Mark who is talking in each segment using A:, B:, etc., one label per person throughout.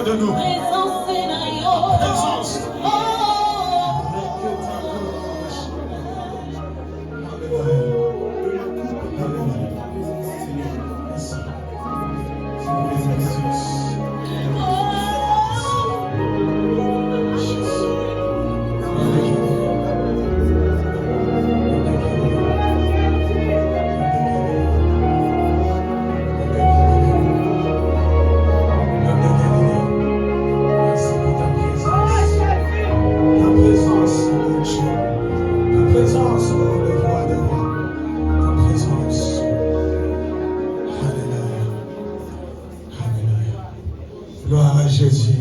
A: de nous. Présence.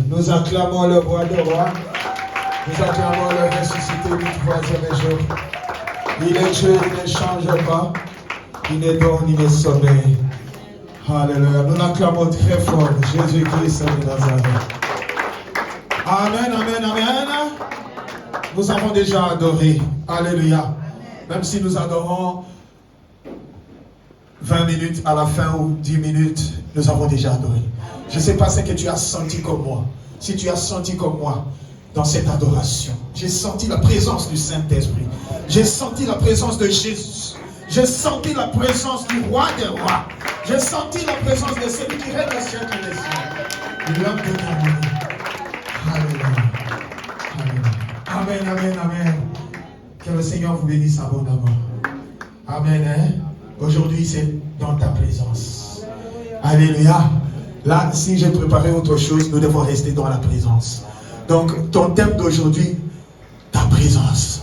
A: Nous acclamons le roi des rois. Nous acclamons le ressuscité du troisième jour. Il est Dieu, il ne change pas. Il n'est don, il est sommeil. Alléluia. Nous l'acclamons très fort. Jésus-Christ de Nazareth. Amen, amen, amen. Nous avons déjà adoré. Alléluia. Même si nous adorons 20 minutes à la fin ou 10 minutes, nous avons déjà adoré. Je ne sais pas ce que tu as senti comme moi. Si tu as senti comme moi dans cette adoration, j'ai senti la présence du Saint-Esprit. J'ai senti la présence de Jésus. J'ai senti la présence du roi des rois. J'ai senti la présence de celui qui règne au ciel et les cieux. L'homme de Dieu. Alléluia. Amen, amen, amen. Que le Seigneur vous bénisse abondamment. Amen. Hein? Aujourd'hui, c'est dans ta présence. Alléluia. Là, si j'ai préparé autre chose, nous devons rester dans la présence. Donc, ton thème d'aujourd'hui, ta présence.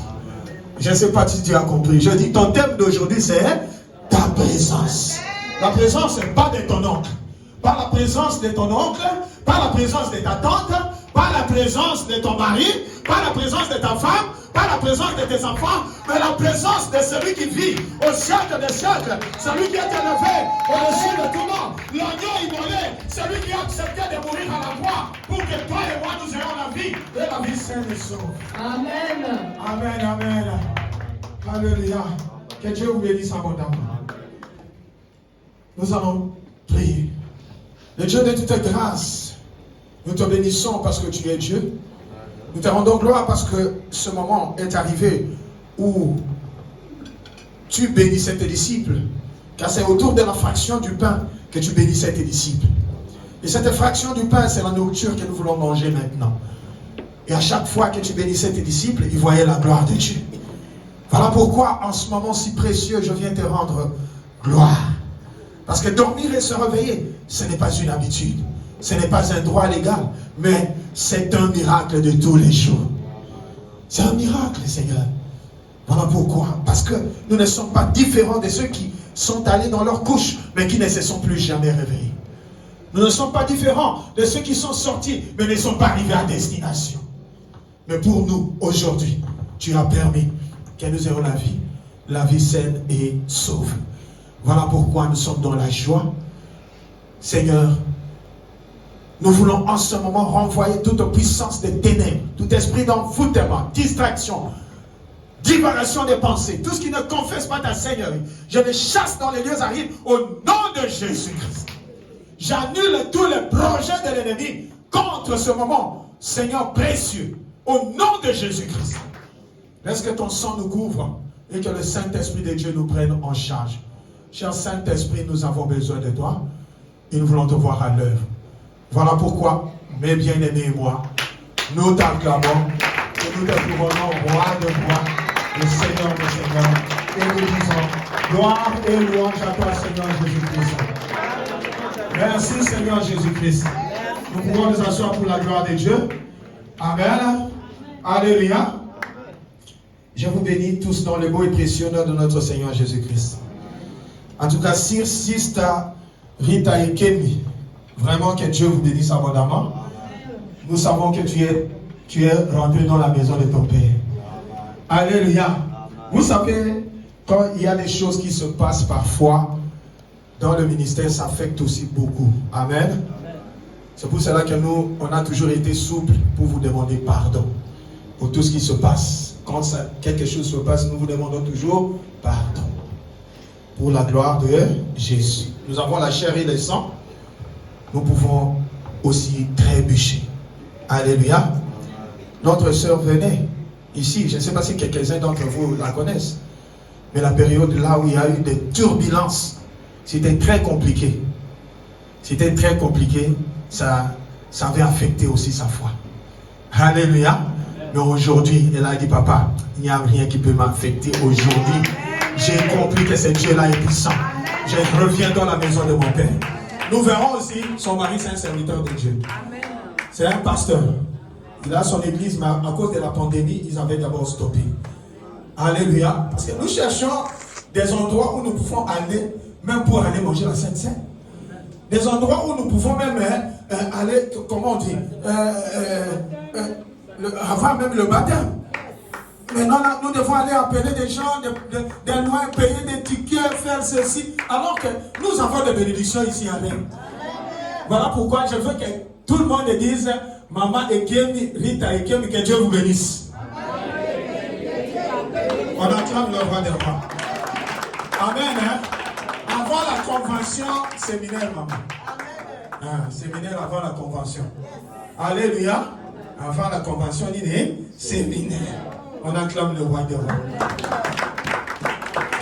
A: Je ne sais pas si tu as compris. Je dis, ton thème d'aujourd'hui, c'est ta présence. La présence, c'est pas de ton oncle. Pas la présence de ton oncle, pas la présence de ta tante, pas la présence de ton mari, pas la présence de ta femme, pas la présence de tes enfants, mais la présence de celui qui vit au siècle des siècles, celui qui est élevé au-dessus de tout le monde, l'agneau immolé, celui qui a accepté de mourir à la croix pour que toi et moi nous ayons la vie et la vie saine et sauve. Amen. Amen, amen. Alléluia. Que Dieu vous bénisse abondamment. Nous allons prier. Le Dieu de toute grâce, nous te bénissons parce que tu es Dieu. Nous te rendons gloire parce que ce moment est arrivé où tu bénissais tes disciples. Car c'est autour de la fraction du pain que tu bénissais tes disciples. Et cette fraction du pain, c'est la nourriture que nous voulons manger maintenant. Et à chaque fois que tu bénissais tes disciples, ils voyaient la gloire de Dieu. Voilà pourquoi en ce moment si précieux, je viens te rendre gloire. Parce que dormir et se réveiller, ce n'est pas une habitude. Ce n'est pas un droit légal, mais c'est un miracle de tous les jours. C'est un miracle, Seigneur. Voilà pourquoi. Parce que nous ne sommes pas différents de ceux qui sont allés dans leur couche, mais qui ne se sont plus jamais réveillés. Nous ne sommes pas différents de ceux qui sont sortis, mais ne sont pas arrivés à destination. Mais pour nous, aujourd'hui, tu as permis que nous ayons la vie saine et sauve. Voilà pourquoi nous sommes dans la joie. Seigneur, nous voulons en ce moment renvoyer toute puissance des ténèbres, tout esprit d'envoûtement, distraction, divagation des pensées, tout ce qui ne confesse pas ta Seigneurie. Je les chasse dans les lieux arides au nom de Jésus-Christ. J'annule tous les projets de l'ennemi contre ce moment, Seigneur précieux, au nom de Jésus-Christ. Laisse que ton sang nous couvre et que le Saint-Esprit de Dieu nous prenne en charge. Cher Saint-Esprit, nous avons besoin de toi et nous voulons te voir à l'œuvre. Voilà pourquoi, mes bien-aimés et moi, nous t'acclamons et nous te couronnons roi de rois, le Seigneur de Seigneurs, et nous disons gloire et louange à toi, Seigneur Jésus-Christ. Merci, Seigneur Jésus-Christ. Nous pouvons nous asseoir pour la gloire de Dieu. Amen. Alléluia. Je vous bénis tous dans le beau et précieux nom de notre Seigneur Jésus-Christ. En tout cas, Sista Rita et Kemi, vraiment que Dieu vous bénisse abondamment. Nous savons que tu es rentré dans la maison de ton Père. Alléluia. Vous savez, quand il y a des choses qui se passent parfois dans le ministère, ça affecte aussi beaucoup. Amen. C'est pour cela que nous, on a toujours été souples pour vous demander pardon pour tout ce qui se passe. Quand quelque chose se passe, nous vous demandons toujours pardon. Pour la gloire de Jésus. Nous avons la chair et le sang. Nous pouvons aussi trébuché. Alléluia. Notre sœur venait ici, je ne sais pas si quelques-uns d'entre vous la connaissent, mais la période là où il y a eu des turbulences, c'était très compliqué. C'était très compliqué, ça avait affecté aussi sa foi. Alléluia. Mais aujourd'hui, elle a dit, papa, il n'y a rien qui peut m'affecter aujourd'hui. J'ai compris que ce Dieu-là est puissant. Je reviens dans la maison de mon Père. Nous verrons aussi, son mari, c'est un serviteur de Dieu. C'est un pasteur. Il a son église, mais à cause de la pandémie, ils avaient d'abord stoppé. Alléluia. Parce que nous cherchons des endroits où nous pouvons aller, même pour aller manger la Sainte Seine. Des endroits où nous pouvons même aller, comment on dit, avant même le baptême. Maintenant, nous devons aller appeler des gens de loin, payer des tickets, faire ceci, alors que nous avons des bénédictions ici à Rennes. Voilà pourquoi je veux que tout le monde dise, Maman Ekemi, Rita Ekemi, que Dieu vous bénisse. On acclame le roi des rois. Amen. Hein? Avant la convention, séminaire, maman. Séminaire avant la convention. Alléluia. Avant la convention, il dit séminaire. On acclame le roi des rois.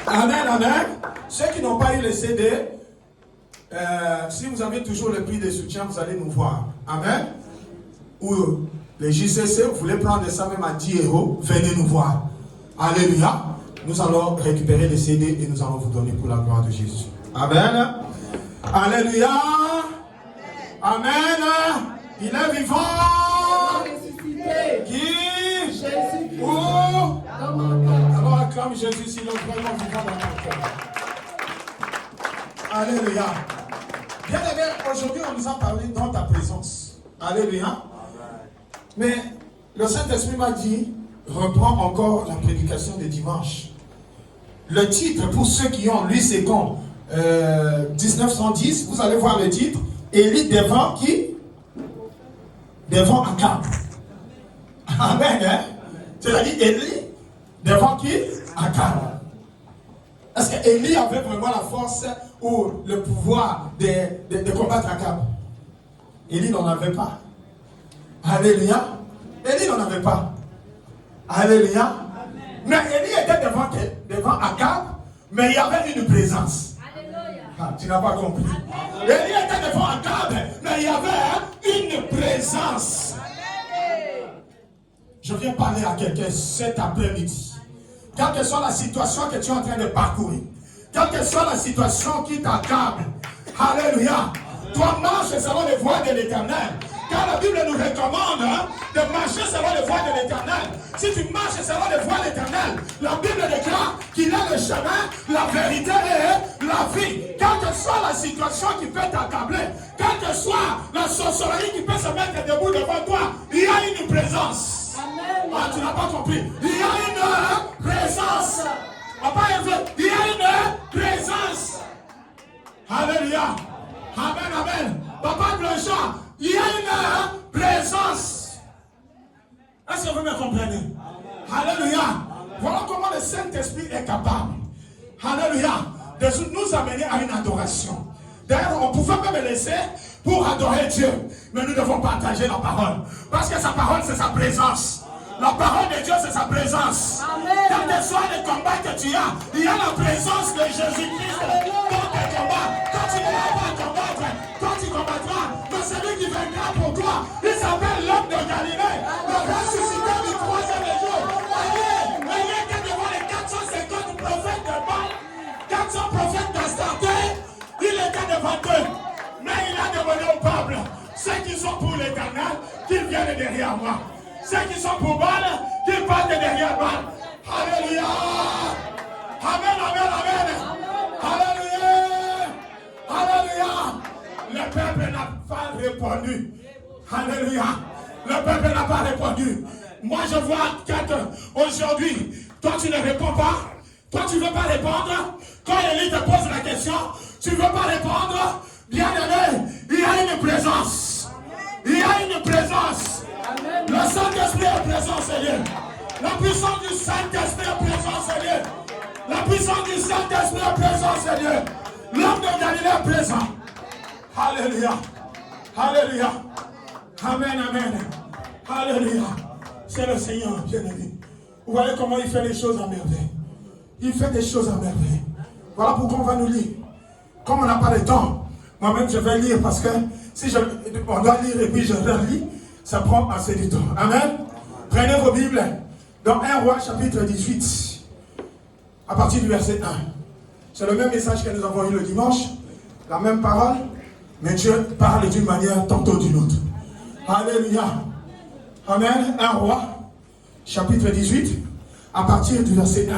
A: Amen, amen. Ceux qui n'ont pas eu le CD, si vous avez toujours le prix de soutien, vous allez nous voir. Amen. Ou les JCC, vous voulez prendre ça même à 10 €, venez nous voir. Alléluia. Nous allons récupérer les CD et nous allons vous donner pour la gloire de Jésus. Amen. Alléluia. Amen. Il est vivant. Qui? Jésus. Où? Alors acclame Jésus s'il est vraiment vivant dans ton cœur. Alléluia. Bien aimé, aujourd'hui on nous a parlé dans ta présence. Alléluia. Mais le Saint-Esprit m'a dit, reprends encore la prédication de dimanche. Le titre, pour ceux qui ont lu, c'est quand 1910, vous allez voir le titre. Élie devant qui? Devant Akab. Amen. Hein? C'est-à-dire Élie devant qui? Akab. Est-ce que Élie avait vraiment la force ou le pouvoir de combattre Akab? Élie n'en avait pas. Alléluia. Élie n'en avait pas. Alléluia. Mais Élie était devant Akab, mais il y avait une présence. Ah, tu n'as pas compris. Élie était devant Akab, mais il y avait une présence. Je viens parler à quelqu'un cet après-midi. Quelle que soit la situation que tu es en train de parcourir, quelle que soit la situation qui t'accable, alléluia, toi marche selon les voies de l'Éternel. Car la Bible nous recommande de marcher selon les voies de l'Éternel. Si tu marches selon les voies de l'Éternel, la Bible déclare qu'il est le chemin, la vérité et la vie. Quelle que soit la situation qui peut t'accabler, quelle que soit la sorcellerie qui peut se mettre debout devant toi, il y a une présence. Amen. Ah, tu n'as pas compris. Il y a une présence. Papa, il y a une présence. Alléluia. Amen, amen. Papa Blanchard, il y a une présence. Est-ce que vous me comprenez? Alléluia. Voilà comment le Saint-Esprit est capable, alléluia, de nous amener à une adoration. D'ailleurs, on pouvait même laisser pour adorer Dieu. Mais nous devons partager la parole. Parce que sa parole, c'est sa présence. La parole de Dieu, c'est sa présence. Quel que soit le combat que tu as, il y a la présence de Jésus-Christ dans tes combats. Quand tu ne vas pas combattre, quand tu combattras, mais celui qui viendra pour toi, il s'appelle l'homme de Galilée, le ressuscité du 3e jour. Voyez que devant les 450 prophètes de Baal, 400 prophètes d'Astarté, il était devant eux. Mais il a demandé au peuple, ceux qui sont pour l'Éternel, qu'ils viennent derrière moi. Ceux qui sont pour Baal, qu'ils partent derrière Baal. Alléluia. Amen, amen, amen. Alléluia. Alléluia. Le peuple n'a pas répondu. Alléluia. Le peuple n'a pas répondu. Moi je vois quelqu'un aujourd'hui. Toi tu ne réponds pas. Toi tu ne veux pas répondre. Quand Élie te pose la question, tu ne veux pas répondre. Bien aimé, il y a une présence. Il y a une présence. Le Saint-Esprit est présent, Seigneur. La puissance du Saint-Esprit est présent, Seigneur. La puissance du Saint-Esprit est présent, Seigneur. L'homme de Galilée est présent. Alléluia. Alléluia. Amen, amen. Alléluia. C'est le Seigneur, bien-aimé. Vous voyez comment il fait les choses à merveille. Il fait des choses à merveille. Voilà pourquoi on va nous lire. Comme on n'a pas de temps, moi-même je vais lire parce que si on doit lire et puis je relis, ça prend assez de temps. Amen. Prenez vos Bibles dans 1 Roi chapitre 18, à partir du verset 1. C'est le même message que nous avons eu le dimanche, la même parole, mais Dieu parle d'une manière tantôt d'une autre. Alléluia. Amen. 1 Roi chapitre 18, à partir du verset 1.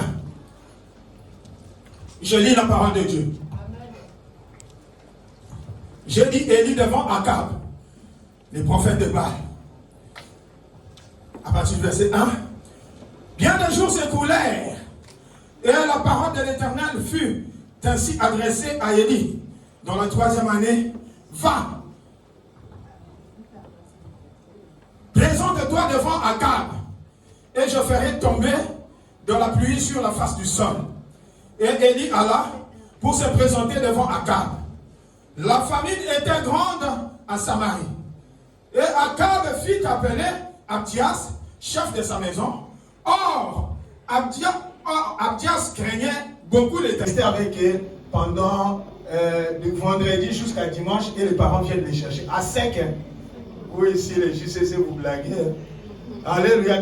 A: Je lis la parole de Dieu. Je dis Élie devant Akab, les prophètes de Baal. À partir du verset 1. Bien des jours s'écoulèrent, et la parole de l'Éternel fut ainsi adressée à Élie, dans la 3e année. Va, présente-toi devant Akab, et je ferai tomber de la pluie sur la face du sol. Et Élie alla pour se présenter devant Akab. La famine était grande à Samarie. Et Akab fit appeler Abdias, chef de sa maison. Or, Abdias craignait beaucoup les tests avec eux pendant du vendredi jusqu'à dimanche et les parents viennent les chercher. À sec, oui, ici les JCC vous blaguez. Alléluia,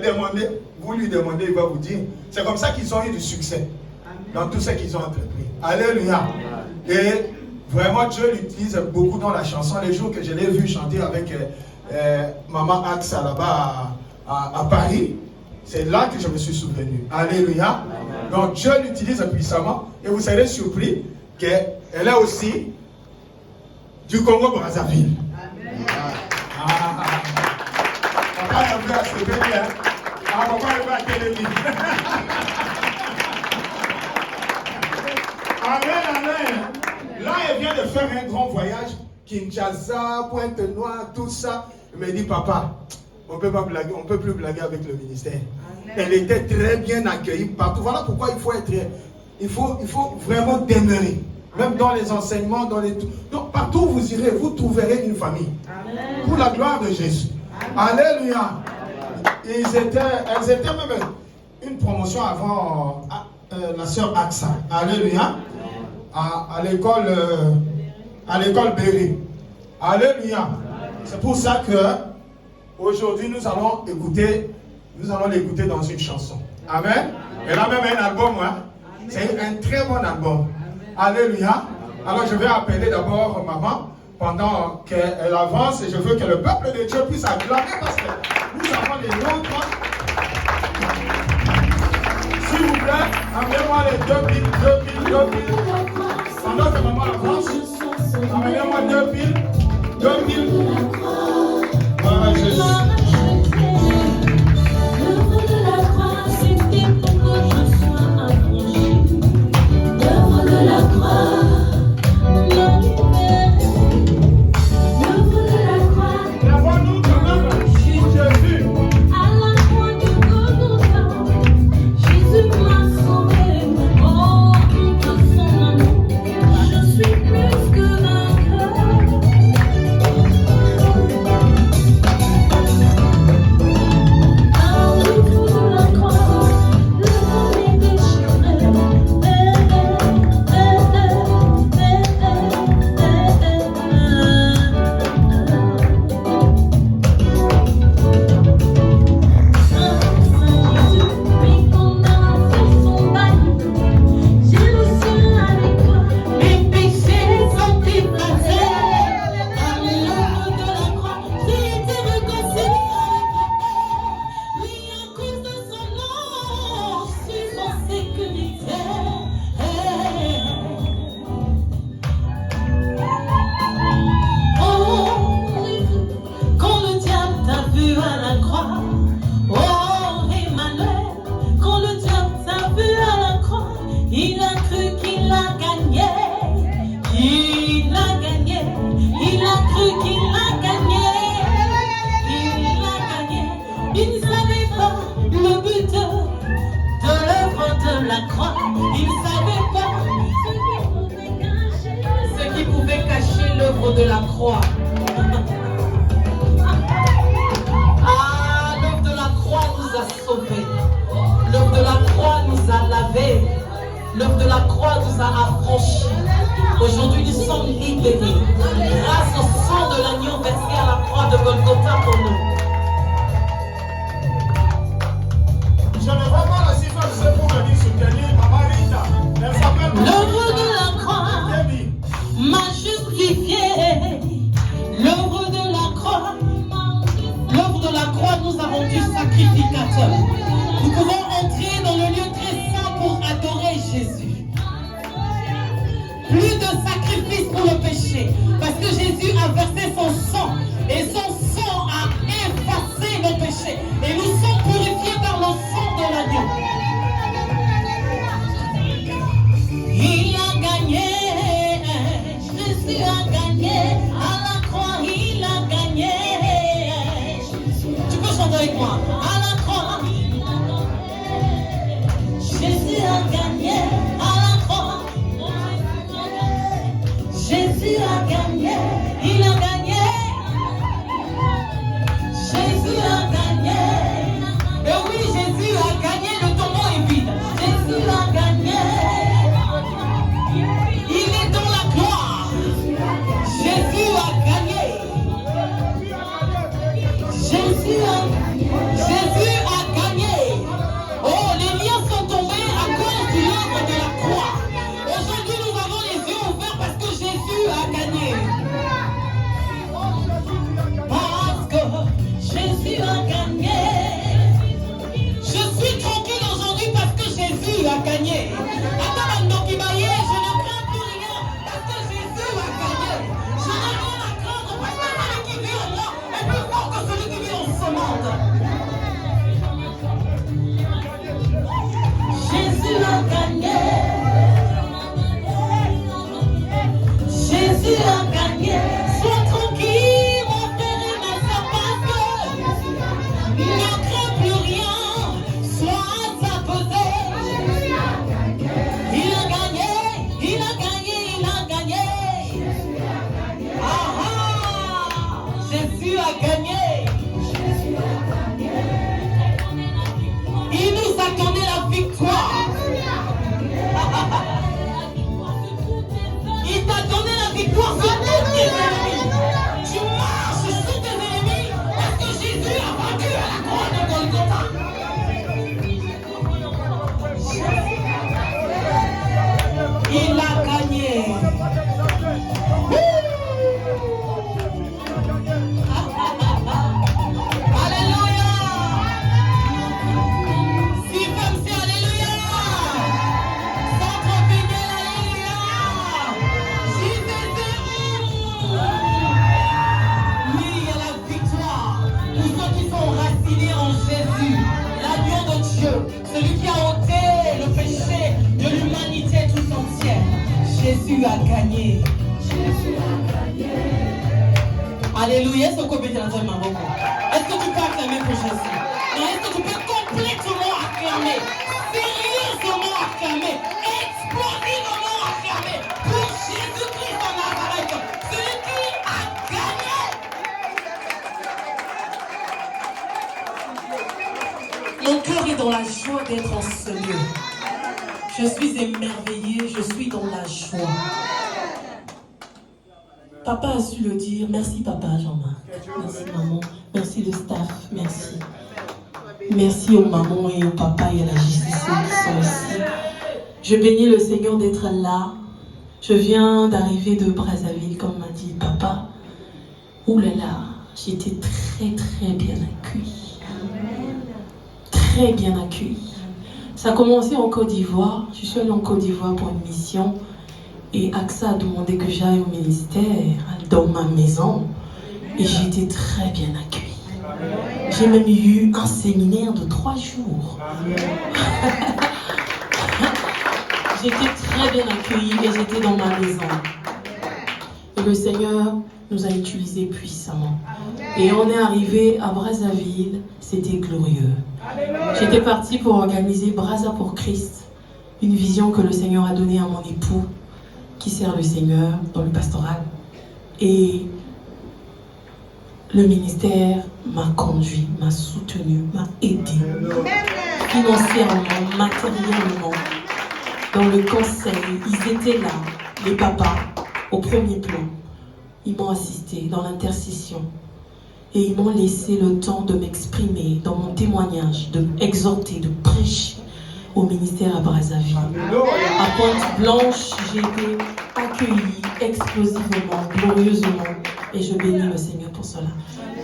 A: vous lui demandez, il va vous dire. C'est comme ça qu'ils ont eu du succès dans tout ce qu'ils ont entrepris. Alléluia. Et vraiment, Dieu l'utilise beaucoup dans la chanson. Les jours que je l'ai vu chanter avec Maman Axa là-bas à Paris, c'est là que je me suis souvenu. Alléluia. Donc Dieu l'utilise puissamment et vous serez surpris qu'elle est aussi du Congo-Brazzaville. Papa est venu à se bénir. Papa est venu à Télévis. Amen, amen. Là, elle vient de faire un grand voyage. Kinshasa, Pointe-Noire, tout ça. Elle me dit, papa, on peut pas blaguer, on peut plus blaguer avec le ministère. Amen. Elle était très bien accueillie partout. Voilà pourquoi il faut vraiment demeurer. Même dans les enseignements, donc partout où vous irez, vous trouverez une famille. Amen. Pour la gloire de Jésus. Amen. Alléluia. Elles étaient même une promotion avant la sœur Axa. Alléluia. À l'école Berry. Alléluia. C'est pour ça que aujourd'hui nous allons l'écouter dans une chanson. Amen. Elle a même un album, hein? C'est un très bon album. Alléluia. Alors je vais appeler d'abord maman pendant qu'elle avance et je veux que le peuple de Dieu puisse acclamer parce que nous avons les nôtres. S'il vous plaît, amenez-moi les 2 piles. Pendant que maman avance, amenez-moi 2 piles. Voilà, Jésus.
B: La croix,
A: Lève-nous quand même, Jésus.
B: à la croix de Golgotha, Jésus m'a sauvé. Oh, contre son amour, je suis plus que vainqueur. À l'autre de la croix, le monde est déchiré.
C: De la croix. L'œuvre de la croix nous a affranchis. Aujourd'hui, nous sommes libérés grâce au sang de l'agneau versé à la croix de Golgotha pour nous.
A: Je ne vois pas la situation pour me dire ce qu'elle est, Maman Rita. Elle s'appelle
C: L'œuvre de la croix m'a justifié. L'œuvre de la croix nous a rendus sacrificateurs. Nous pouvons entrer dans le lieu très saint pour adorer Jésus. Plus de sacrifice pour le péché, parce que Jésus a versé son sang et son sang a effacé nos péchés et nous sommes purifiés par le sang de l'agneau. Il a gagné, Jésus a gagné, à la croix il a gagné. Tu peux chanter avec moi. À la croix, Jésus a gagné, à la croix. Jésus a gagné, il a gagné. Jésus a gagné. Et oui, Jésus a gagné, le tombeau est vide. Jésus a gagné. Il est dans la gloire. Jésus a gagné. Jésus a gagné. Oh, les liens sont tombés à cause de l'œuvre de la croix. Aujourd'hui, nous avons les yeux ouverts parce que Jésus a gagné. Parce que Jésus a gagné. Je suis tranquille aujourd'hui parce que Jésus a gagné. Attends, Ndokibaye, je ne crains plus rien parce que Jésus a gagné. Je n'ai rien à craindre parce que celui qui vit en moi est plus fort que celui qui vit en ce monde. Jésus a gagné. Jésus a gagné. Sois tranquille, mon frère et ma soeur, parce que ne crains plus rien. Sois apaisé. Il a gagné, il a gagné, il a gagné. Ah ah, Jésus a gagné. Il nous a donné la victoire. Il t'a donné la victoire sur tous tes ennemis. Tu marches sur tes ennemis parce que Jésus a vaincu à la croix de Golgotha. Il a gagné. Alléluia. Si comme c'est alléluia. Centre Bégué, alléluia. Oui, il y a la victoire pour ceux qui sont enracinés en Jésus, l'agneau de Dieu, celui qui a ôté le péché de l'humanité tout entière. Jésus a gagné. Jésus a gagné. Alléluia. Est-ce que tu peux acclamer pour Jésus? Non, est-ce que tu peux complètement acclamer, sérieusement acclamer, explosivement acclamer pour Jésus-Christ en Nazareth, celui qui a gagné? Mon cœur est dans la joie d'être en ce lieu. Je suis émerveillée, je suis dans la joie. Papa a su le dire. Merci papa Jean-Marc. Merci maman. Merci le staff. Merci. Merci aux mamans et aux papas et à la JCC qui sont ici. Je bénis le Seigneur d'être là. Je viens d'arriver de Brazzaville, comme m'a dit papa. Ouh là là, j'ai été très très bien accueillie. Très bien accueillie. Ça a commencé en Côte d'Ivoire. Je suis allée en Côte d'Ivoire pour une mission. Et AXA a demandé que j'aille au ministère, dans ma maison. Et j'ai été très bien accueillie. J'ai même eu un séminaire de 3 jours. J'étais très bien accueillie et j'étais dans ma maison. Et le Seigneur nous a utilisés puissamment. Et on est arrivé à Brazzaville, c'était glorieux. J'étais partie pour organiser Brazza pour Christ, une vision que le Seigneur a donnée à mon époux, qui sert le Seigneur dans le pastoral. Et le ministère m'a conduit, m'a soutenu, m'a aidé financièrement, matériellement. dans le conseil. Ils étaient là, les papas, au premier plan. Ils m'ont assisté dans l'intercession. Et ils m'ont laissé le temps de m'exprimer dans mon témoignage, de exhorter, de prêcher au ministère à Brazzaville. À Pointe-Blanche, j'ai été accueillie explosivement, glorieusement. Et je bénis le Seigneur pour cela.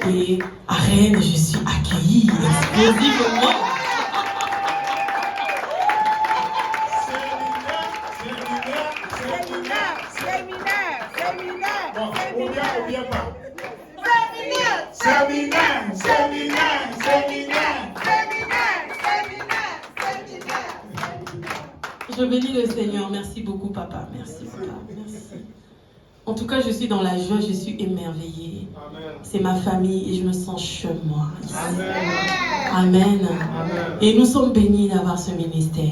C: Et à Rennes, je suis accueillie explosivement. Je bénis le Seigneur. Merci beaucoup, papa. Merci, papa. Merci. En tout cas, je suis dans la joie, je suis émerveillée. C'est ma famille et je me sens chez moi. Amen. Et nous sommes bénis d'avoir ce ministère.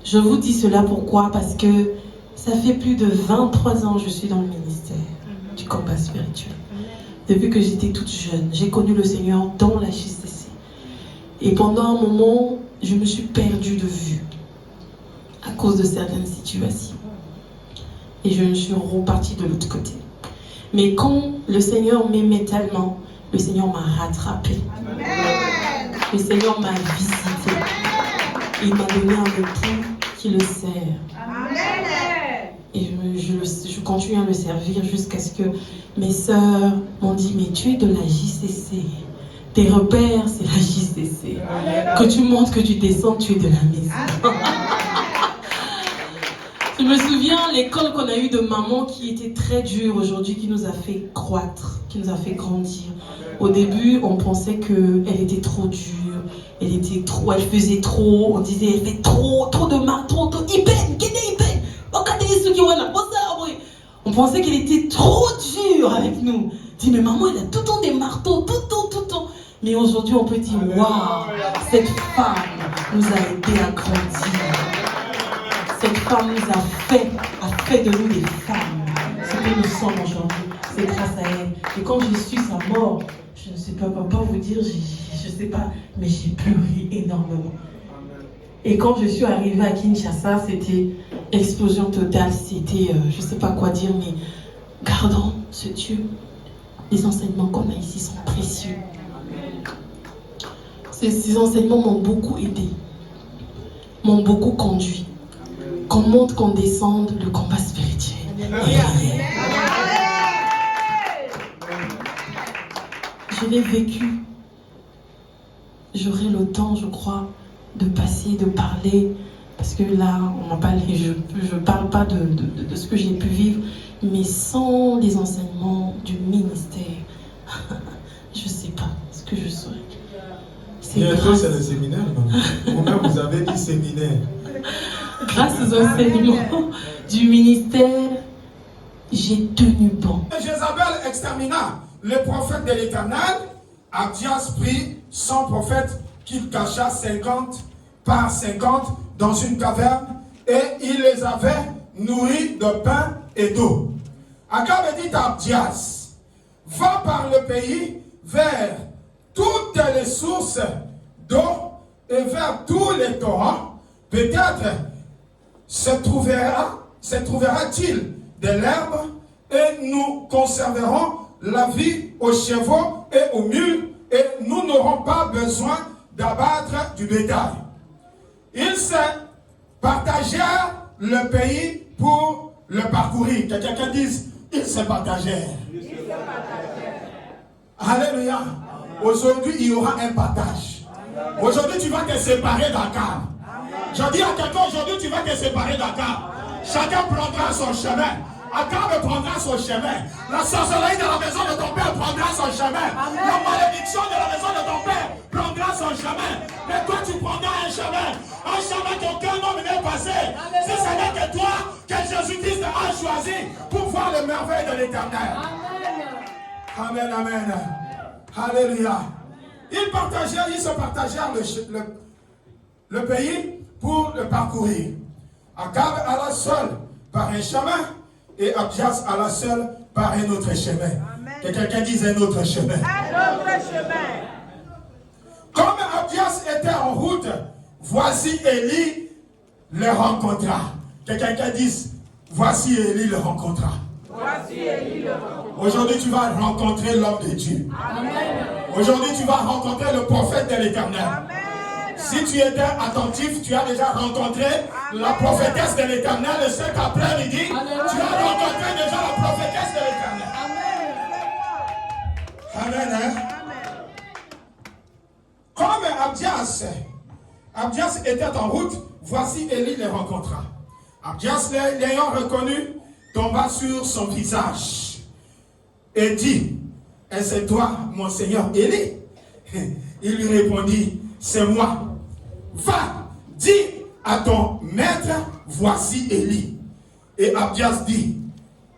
C: Je vous dis cela pourquoi? Parce que ça fait plus de 23 ans que je suis dans le ministère du combat spirituel. Depuis que j'étais toute jeune, j'ai connu le Seigneur dans la JCC. Et pendant un moment, je me suis perdue de vue à cause de certaines situations. Et je suis repartie de l'autre côté. Mais quand le Seigneur m'aimait tellement, le Seigneur m'a rattrapé. Le Seigneur m'a visité. Il m'a donné un époux qui le sert. Et je continue à le servir jusqu'à ce que mes sœurs m'ont dit, mais tu es de la JCC. Tes repères, c'est la JCC. Que tu montes, que tu descends, tu es de la maison. Je me souviens l'école qu'on a eue de maman qui était très dure aujourd'hui, qui nous a fait croître, qui nous a fait grandir. Au début, on pensait qu'elle était trop dure, elle faisait trop, on disait elle fait trop de mal, trop, on pensait qu'elle était trop dure avec nous. On dit mais maman elle a tout le temps des marteaux, tout le temps. Mais aujourd'hui on peut dire waouh, cette femme nous a aidé à grandir. Cette femme nous a fait de nous des femmes. Ce que nous sommes aujourd'hui, c'est grâce à elle. Et quand j'ai su sa mort, je ne sais pas vous dire, je ne sais pas, mais j'ai pleuré énormément. Et quand je suis arrivée à Kinshasa, c'était explosion totale, c'était, je ne sais pas quoi dire, mais gardons ce Dieu. Les enseignements qu'on a ici sont précieux. Ces enseignements m'ont beaucoup aidé, m'ont beaucoup conduit. Qu'on monte, qu'on descende, le combat spirituel. Je l'ai vécu. J'aurai le temps, je crois, de passer, de parler. Parce que là, on m'a parlé, je ne parle pas de ce que j'ai pu vivre, mais sans les enseignements du ministère, je ne sais pas ce que je serais.
A: Bientôt, c'est le séminaire, non? Vous-même, vous avez dit séminaire.
C: Grâce aux enseignements du ministère, j'ai tenu bon.
A: Jézabel extermina les prophètes de l'Éternel. Abdias prit 100 prophètes qu'il cacha 50 par 50 dans une caverne et il les avait nourris de pain et d'eau. Akab dit à Abdias, va par le pays vers toutes les sources d'eau et vers tous les torrents. Peut-être se trouvera-t-il de l'herbe et nous conserverons la vie aux chevaux et aux mules et nous n'aurons pas besoin d'abattre du bétail. Ils se partagèrent le pays pour le parcourir. Que quelqu'un dise, ils se partagèrent. Alléluia. Aujourd'hui, il y aura un partage. Aujourd'hui, tu vas te séparer d'Akab. Je dis à quelqu'un, aujourd'hui, tu vas te séparer d'Akab. Chacun prendra son chemin. Akab prendra son chemin. La sorcellerie de la maison de ton père prendra son chemin. La malédiction de la maison de ton père prendra son chemin. Mais toi, tu prendras un chemin qu'aucun homme n'est passé. Si ce n'est que toi, que Jésus-Christ a choisi pour voir les merveilles de l'Éternel. Amen, amen. Alléluia. Ils se partagèrent le pays pour le parcourir. Akab alla seul par un chemin et Abdias alla seul par un autre chemin. Amen. Que quelqu'un dise un autre chemin. Un autre chemin. Comme Abdias était en route, voici Élie le rencontra. Que quelqu'un dise, voici Élie le rencontra. Aujourd'hui, tu vas rencontrer l'homme de Dieu. Aujourd'hui, tu vas rencontrer le prophète de l'Éternel. Si tu étais attentif, tu as déjà rencontré la prophétesse de l'Éternel. Et cet après-midi, tu as rencontré déjà la prophétesse de l'Éternel. Amen. Hein? Comme Abdias était en route, voici Élie le rencontra. Abdias, l'ayant reconnu, tomba sur son visage et dit, est-ce toi, mon Seigneur Élie? Il lui répondit, c'est moi. Va, dis à ton maître, voici Élie. Et Abdias dit,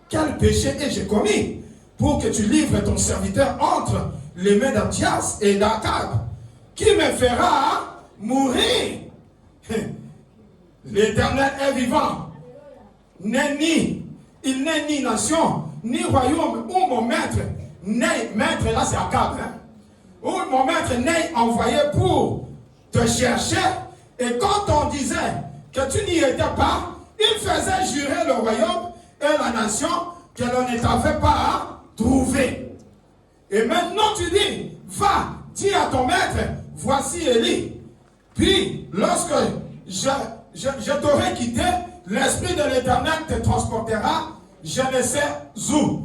A: quel péché ai-je commis pour que tu livres ton serviteur entre les mains d'Abdias et d'Akab, qui me fera mourir? L'Éternel est vivant. Il n'est ni nation, ni royaume, où mon maître n'est, maître là c'est Akab, hein, où mon maître n'est envoyé pour te chercher, et quand on disait que tu n'y étais pas, il faisait jurer le royaume et la nation que l'on ne t'avait pas trouvé. Et maintenant tu dis, va, dis à ton maître, voici Élie. Puis, lorsque je t'aurai quitté, l'Esprit de l'Éternel te transportera, je ne sais où.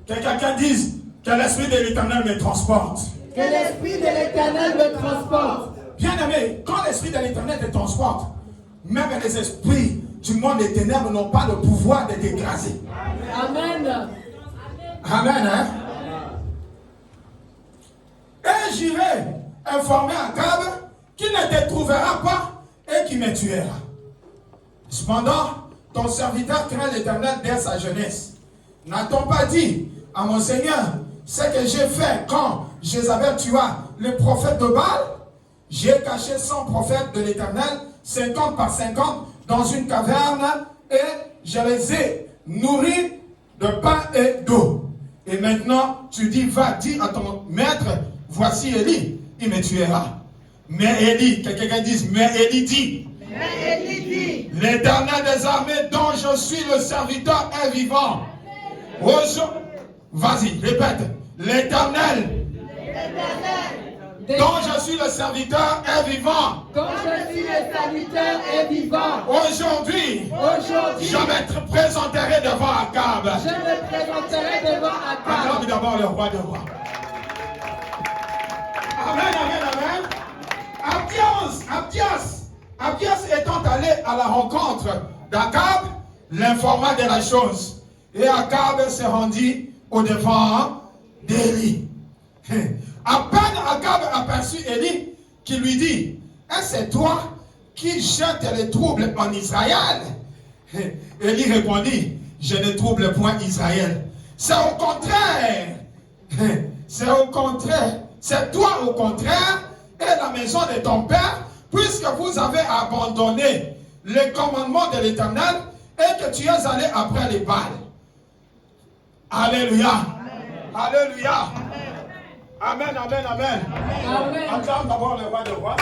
A: Que quelqu'un dise que l'Esprit de l'Éternel me transporte.
D: Que l'Esprit de l'Éternel me transporte.
A: Bien-aimé, quand l'Esprit de l'Éternel te transporte, même les esprits du monde des ténèbres n'ont pas le pouvoir de t'écraser.
D: Amen.
A: Amen, hein? Et j'irai informer Akab qu'il ne te trouvera pas et qu'il me tuera. Cependant, ton serviteur craint l'Éternel dès sa jeunesse. N'a-t-on pas dit à mon Seigneur ce que j'ai fait quand Jézabel tua les prophètes de Baal? J'ai caché 100 prophètes de l'Éternel, 50 par 50, dans une caverne, et je les ai nourris de pain et d'eau. Et maintenant, tu dis, va, dis à ton maître, voici Élie, il me tuera. Mais Élie, que quelqu'un dise, mais Élie dit, l'Éternel des armées dont je suis le serviteur est vivant. Vas-y, répète. L'Éternel dont je suis le serviteur est vivant.
D: Quand je suis le serviteur est vivant.
A: Aujourd'hui, je me présenterai devant Akab.
D: Je me présenterai devant Akab.
A: Acclame d'abord le roi des rois. Amen, amen, amen. Abdias étant allé à la rencontre d'Akab, l'informa de la chose. Et Akab se rendit au devant d'Élie. À peine Akab aperçut Élie qui lui dit, est-ce toi qui jettes les troubles en Israël? Élie répondit, je ne trouble point Israël. C'est au contraire. C'est au contraire. C'est toi au contraire et la maison de ton père, puisque vous avez abandonné les commandements de l'Éternel et que tu es allé après les Baals. Alléluia. Alléluia. Amen, amen, amen. Acclame d'abord le roi des rois.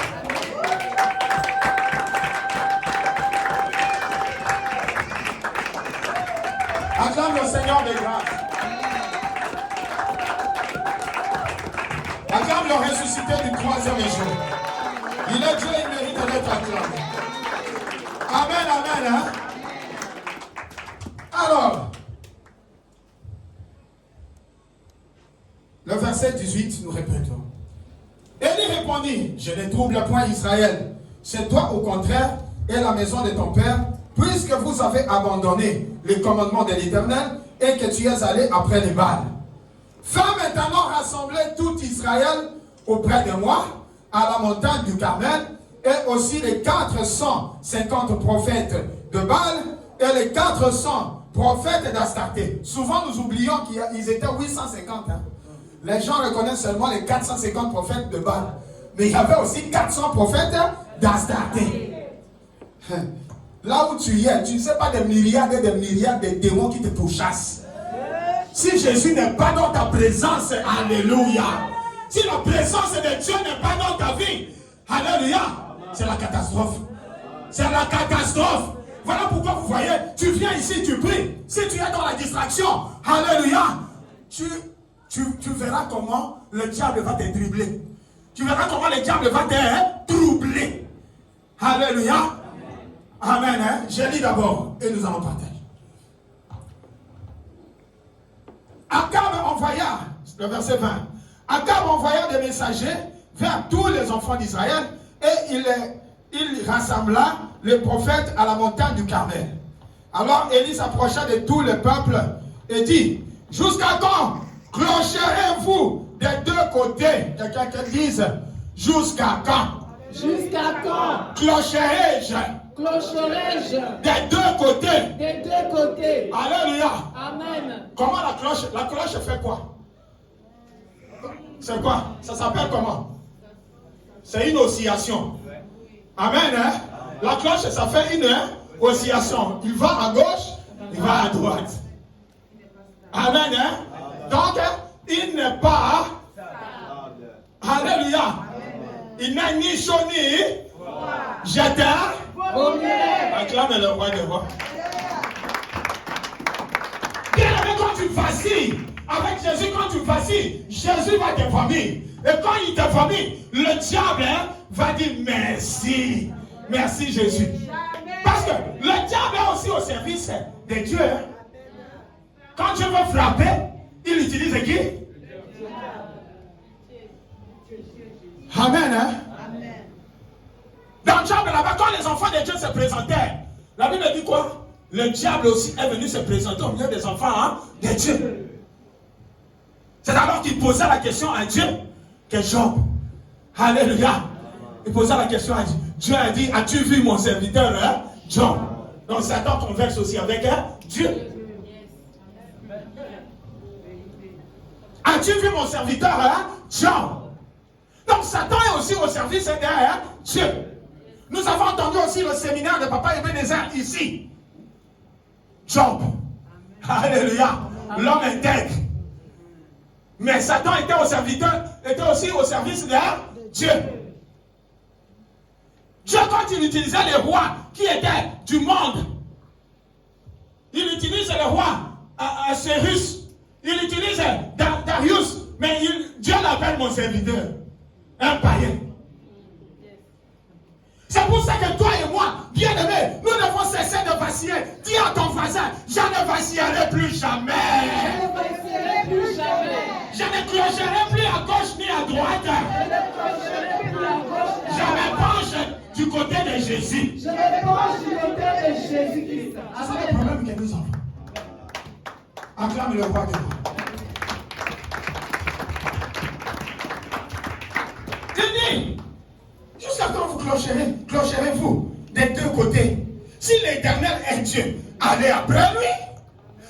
A: Acclame le Seigneur des grâces. Acclame le ressuscité du 3e jour. Il est Dieu, il mérite d'être acclamé. Amen, amen. Hein? Alors, le verset 18, nous répétons. Élie répondit, je ne trouble point Israël. C'est toi au contraire et la maison de ton père, puisque vous avez abandonné les commandements de l'Éternel et que tu es allé après les Baals. Fais maintenant rassembler tout Israël auprès de moi, à la montagne du Carmel, et aussi les 450 prophètes de Baal et les 400 prophètes d'Astarté. Souvent nous oublions qu'ils étaient 850. Hein. Les gens reconnaissent seulement les 450 prophètes de Baal. Mais il y avait aussi 400 prophètes d'Astarté. Là où tu es, tu ne sais pas des milliards et des milliards de démons qui te pourchassent. Si Jésus n'est pas dans ta présence, alléluia. Si la présence de Dieu n'est pas dans ta vie, alléluia, c'est la catastrophe. c'est la catastrophe. Voilà pourquoi vous voyez, tu viens ici, tu pries. Si tu es dans la distraction, alléluia, tu verras comment le diable va te dribbler. Tu verras comment le diable va te troubler. Alléluia. Amen. Hein? Je lis d'abord et nous allons partager. Akab envoya, le verset 20, Akab envoya des messagers vers tous les enfants d'Israël et il rassembla les prophètes à la montagne du Carmel. Alors Élie s'approcha de tout le peuple et dit, jusqu'à quand clocherez-vous des deux côtés? Quelqu'un qui dise, jusqu'à quand?
D: Jusqu'à quand
A: Clocherai-je
D: clocherai-je
A: des deux côtés?
D: des deux côtés?
A: Alléluia.
D: Amen.
A: Comment la cloche fait quoi? C'est quoi? Ça s'appelle comment? C'est une oscillation. Amen. Hein? La cloche, ça fait une oscillation. Il va à gauche, il va à droite. Amen. Hein? Donc, il n'est pas. Alléluia. Il n'a ni chaud ni jeté. Acclame le roi des rois. Bien aimé, quand tu vacilles avec Jésus, quand tu vacilles, Jésus va te vomir. Et quand il te vomit, le diable va dire merci. Merci Jésus. Parce que le diable est aussi au service de Dieu. Quand Dieu veut frapper, il utilise qui? Amen. Hein? Dans le diable là-bas, quand les enfants de Dieu se présentaient, la Bible dit quoi? Le diable aussi est venu se présenter au milieu des enfants de Dieu. C'est alors qu'il posait la question à Dieu que Job. Alléluia. Il posait la question à Dieu. Dieu a dit, as-tu vu mon serviteur Job? Donc Satan converse aussi avec Dieu. As-tu vu mon serviteur Job? Donc Satan est aussi au service de Dieu. Nous avons entendu aussi le séminaire de Papa Ebenezer ici. Job. Alléluia. L'homme intègre. Mais Satan était aussi au service de Dieu. Dieu, quand il utilisait les rois qui étaient du monde, il utilise le roi Cyrus, il utilise Darius, mais Dieu l'appelle mon serviteur, un païen. C'est pour ça que toi et moi, bien-aimés, nous devons cesser de vaciller. Dis à ton voisin, je ne vacillerai plus jamais.
D: Je ne vacillerai plus jamais.
A: Je ne clocherai plus à gauche ni à droite.
D: Je ne clocherai plus à gauche ni
A: Je
D: à
A: me
D: droite.
A: penche du côté de Jésus.
D: Je me penche du côté de Jésus-Christ.
A: C'est le problème que nous avons. Acclame le roi des rois. Il dit, jusqu'à quand vous clocherez-vous des deux côtés? Si l'Éternel est Dieu, allez après lui.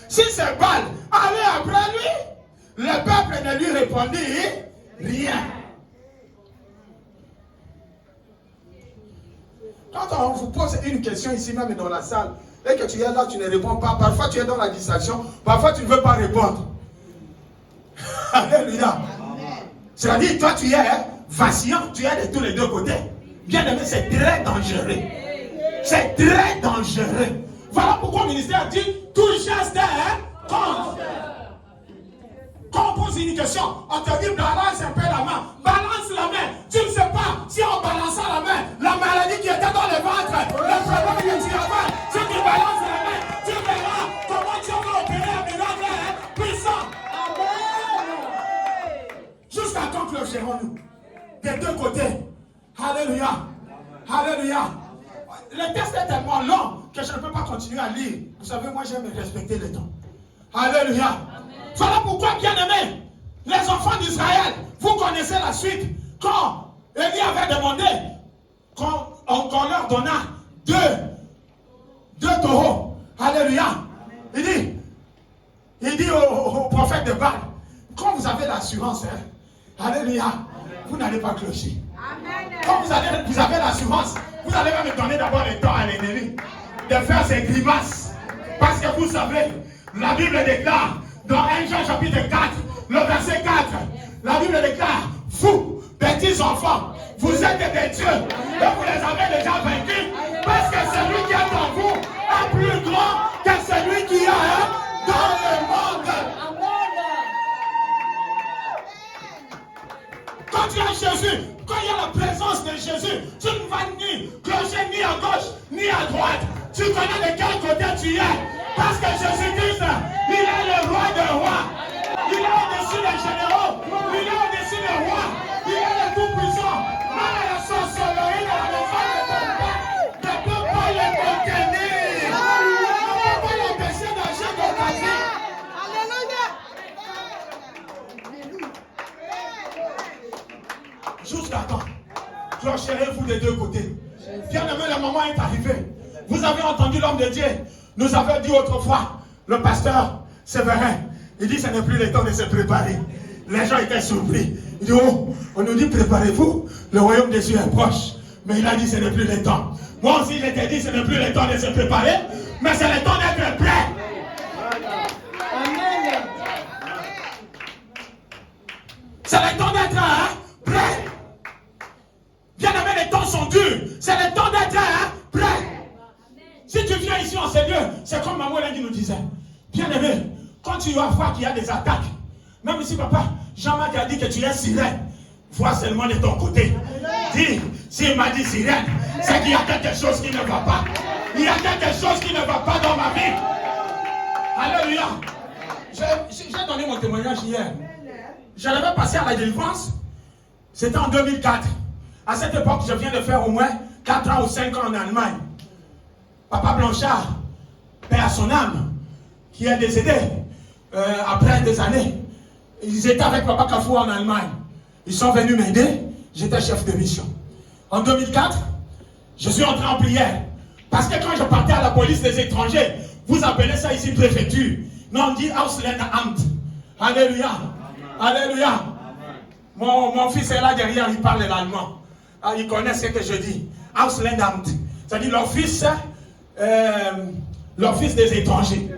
A: Si c'est Baal, allez après lui. Le peuple ne lui répondit rien. Quand on vous pose une question ici même dans la salle, et que tu es là, tu ne réponds pas, parfois tu es dans la distraction, parfois tu ne veux pas répondre. Alléluia. C'est-à-dire, toi tu es vacillant, tu es de tous les deux côtés. Bien aimé, c'est très dangereux. C'est très dangereux. Voilà pourquoi le ministère dit, tout geste est contre. Quand on pose une question, on te dit balance un peu la main. Balance la main. Tu ne sais pas si en balançant la main, la maladie qui était dans le ventre, le problème que tu avais, si tu balances la main, tu verras comment Dieu va opérer un miracle puissant. Jusqu'à quand clocherons-nous? Des deux côtés. Alléluia. Alléluia. Le texte est tellement long que je ne peux pas continuer à lire. Vous savez, moi j'aime respecter le temps. Alléluia. Voilà pourquoi, bien-aimés, les enfants d'Israël, vous connaissez la suite. Quand Élie avait demandé qu'on leur donna deux taureaux. Alléluia. Il dit au prophète de Baal, quand vous avez l'assurance, alléluia, vous n'allez pas clocher. Quand vous avez l'assurance, vous allez même donner d'abord le temps à l'ennemi de faire ses grimaces. Parce que vous savez, la Bible déclare, dans 1 Jean chapitre 4, le verset 4, la Bible déclare, vous, petits enfants, Vous êtes des dieux. Et vous les avez déjà vaincus. Parce que celui qui est en vous est plus grand que celui qui est dans le monde. Quand tu as Jésus, quand il y a la présence de Jésus, tu ne vas ni clocher ni à gauche ni à droite. Tu connais de quel côté tu es. Parce que Jésus-Christ, il est le roi des rois. Il est au-dessus des généraux. Il est au-dessus des rois. Il est le tout-puissant. Même la sorcellerie de la maison de ton père ne peut pas le contenir. Ne peut pas l'empêcher d'agir de ta vie. Jusqu'à quand? Clocherez-vous des deux côtés. Bien-aimé, le moment est arrivé. Vous avez entendu l'homme de Dieu. Nous avait dit autrefois, le pasteur Séverin, il dit ce n'est plus le temps de se préparer. Les gens étaient surpris. Il dit, oh, on nous dit préparez-vous, le royaume des cieux est proche. Mais il a dit ce n'est plus le temps. Moi aussi je t'ai dit ce n'est plus le temps de se préparer, mais c'est le temps d'être prêt.
D: Amen.
A: C'est le temps d'être prêt. Bien-aimé, les temps sont durs. C'est le temps d'être prêt. Si tu viens ici en ce lieu, c'est comme maman lundi nous disait. Bien-aimé, quand tu vas voir qu'il y a des attaques, même si papa Jean-Marc a dit que tu es sirène, vois seulement de ton côté. Dis, s'il m'a dit sirène, c'est qu'il y a quelque chose qui ne va pas. Il y a quelque chose qui ne va pas dans ma vie. Alléluia. J'ai donné mon témoignage hier. Je l'avais passé à la délivrance. C'était en 2004. À cette époque, je viens de faire au moins 4 ans ou 5 ans en Allemagne. Papa Blanchard, père à son âme, qui est décédé après des années. Ils étaient avec Papa Kafou en Allemagne. Ils sont venus m'aider. J'étais chef de mission. En 2004, je suis entré en prière. Parce que quand je partais à la police des étrangers, vous appelez ça ici préfecture. Non, on dit Ausländeamt. Alléluia. Alléluia. Mon fils est là derrière, il parle l'allemand. Ah, il connaît ce que je dis. Ausländeamt. C'est-à-dire l'office des étrangers.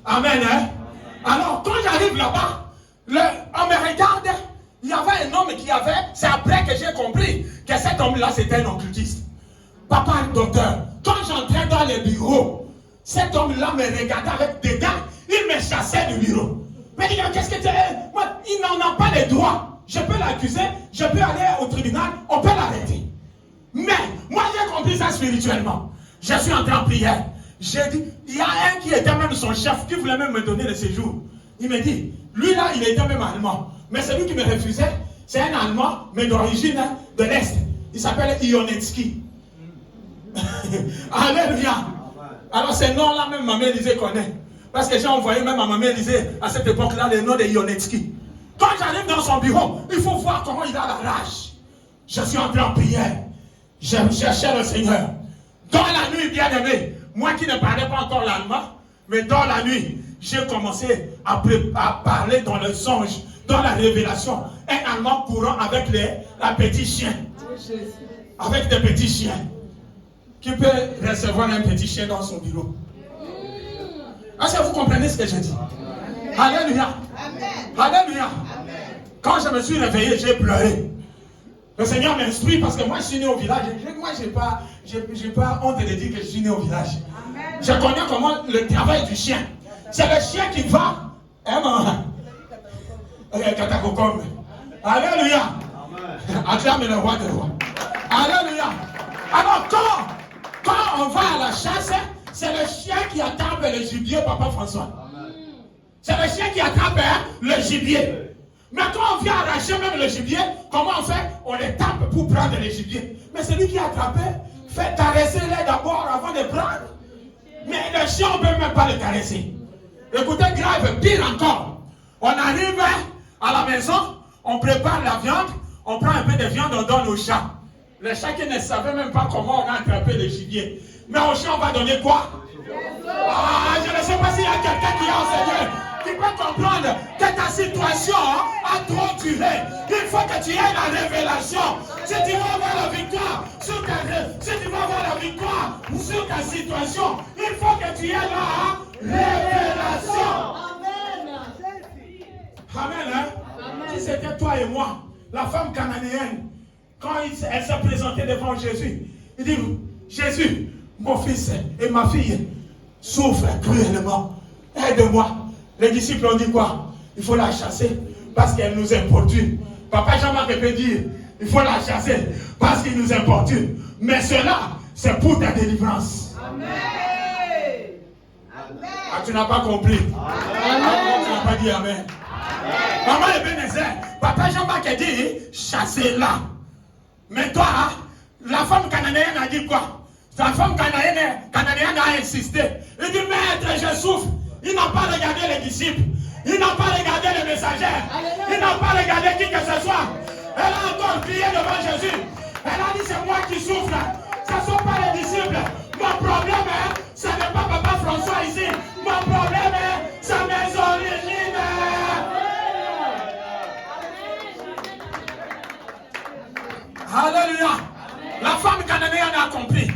A: Amen. Hein? Alors, quand j'arrive là-bas, on me regarde. Il y avait un homme qui avait, c'est après que j'ai compris que cet homme-là, c'était un occultiste. Papa, docteur, quand j'entrais dans le bureau, cet homme-là me regardait avec des gants, il me chassait du bureau. Mais il dit, qu'est-ce que tu es? Moi, il n'en a pas les droits. Je peux l'accuser, je peux aller au tribunal, on peut l'arrêter. Mais, moi, j'ai compris ça spirituellement. Je suis entré en prière. J'ai dit, il y a un qui était même son chef, qui voulait même me donner le séjour. Il me dit, lui là, il était même allemand. Mais celui qui me refusait, c'est un Allemand, mais d'origine de l'Est. Il s'appelle Ionetsky. Alléluia. Alors ces noms-là, même ma mère disait connaît. Parce que j'ai envoyé même à ma mère disait à cette époque-là le nom de Ionetsky. Quand j'arrive dans son bureau, il faut voir comment il a la rage. Je suis entré en prière. Je cherchais le Seigneur. Dans la nuit, bien aimé, moi qui ne parlais pas encore l'allemand, mais dans la nuit, j'ai commencé à parler dans le songe, dans la révélation. Un Allemand courant avec la petite chien. Avec des petits chiens. Qui peut recevoir un petit chien dans son bureau. Est-ce que vous comprenez ce que je dis? Alléluia. Alléluia. Quand je me suis réveillé, j'ai pleuré. Le Seigneur m'instruit parce que moi je suis né au village. Moi j'ai pas honte de dire que je suis né au village. Je connais comment le travail du chien. C'est le chien qui va. Alléluia. Acclame le roi des rois. Alléluia. Alors quand on va à la chasse, c'est le chien qui attrape le gibier, Papa François. C'est le chien qui attrape le gibier. Mais quand on vient arracher même le gibier, comment on fait? On les tape pour prendre le gibier. Mais celui qui a attrapé, fait caresser-les d'abord avant de prendre. Mais le chien, on ne peut même pas le caresser. Écoutez, grave, pire encore. On arrive à la maison, on prépare la viande, on prend un peu de viande, on donne au chat. Le chat qui ne savait même pas comment on a attrapé le gibier. Mais au chat, on va donner quoi? Ah, je ne sais pas s'il y a quelqu'un qui a enseigné, qui peut comprendre que ta situation a trop duré. Il faut que tu aies la révélation. Si tu veux avoir la victoire sur ta situation, il faut que tu aies la révélation. Amen. Amen. Si c'était toi et moi, la femme cananéenne quand elle s'est présentée devant Jésus, il dit, Jésus, mon fils et ma fille souffrent cruellement. Aide-moi. Les disciples ont dit quoi? Il faut la chasser parce qu'elle nous importune. Papa Jean-Marc peut dire, il faut la chasser parce qu'il nous importune. Mais cela, c'est pour ta délivrance.
D: Amen.
A: Ah, tu n'as pas compris. Amen. Tu n'as pas dit Amen. Maman Ebenezer, Papa Jean-Marc a dit, chassez-la. Mais toi, la femme cananéenne a dit quoi? La femme cananéenne a insisté. Il dit, maître, je souffre. Il n'a pas regardé les disciples. Il n'a pas regardé les messagers. Il n'a pas regardé qui que ce soit. Elle a encore crié devant Jésus. Elle a dit, c'est moi qui souffre. Ce ne sont pas les disciples. Mon problème, ce n'est pas Papa François ici. Mon problème, c'est mes origines. Alléluia. La femme cananéenne a compris.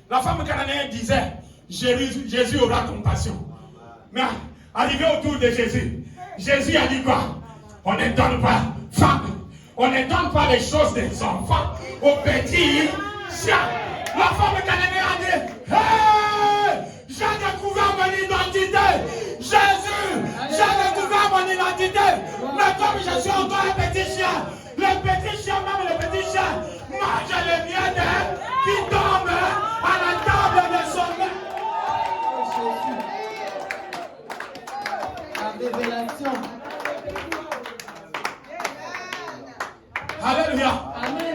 A: La femme cananéenne disait, Jésus aura compassion. Mais arrivé autour de Jésus, Jésus a dit quoi? On ne donne pas, femme, on ne donne pas les choses des enfants aux petits chiens. La femme cananéenne a dit, hey, j'ai découvert mon identité. Jésus, j'ai découvert mon identité. Mais comme je suis encore un petit chien, les petits chiens, même les petits chiens, mangent les miettes qui tombent à la table de son maître.
D: Révélation.
A: Alléluia.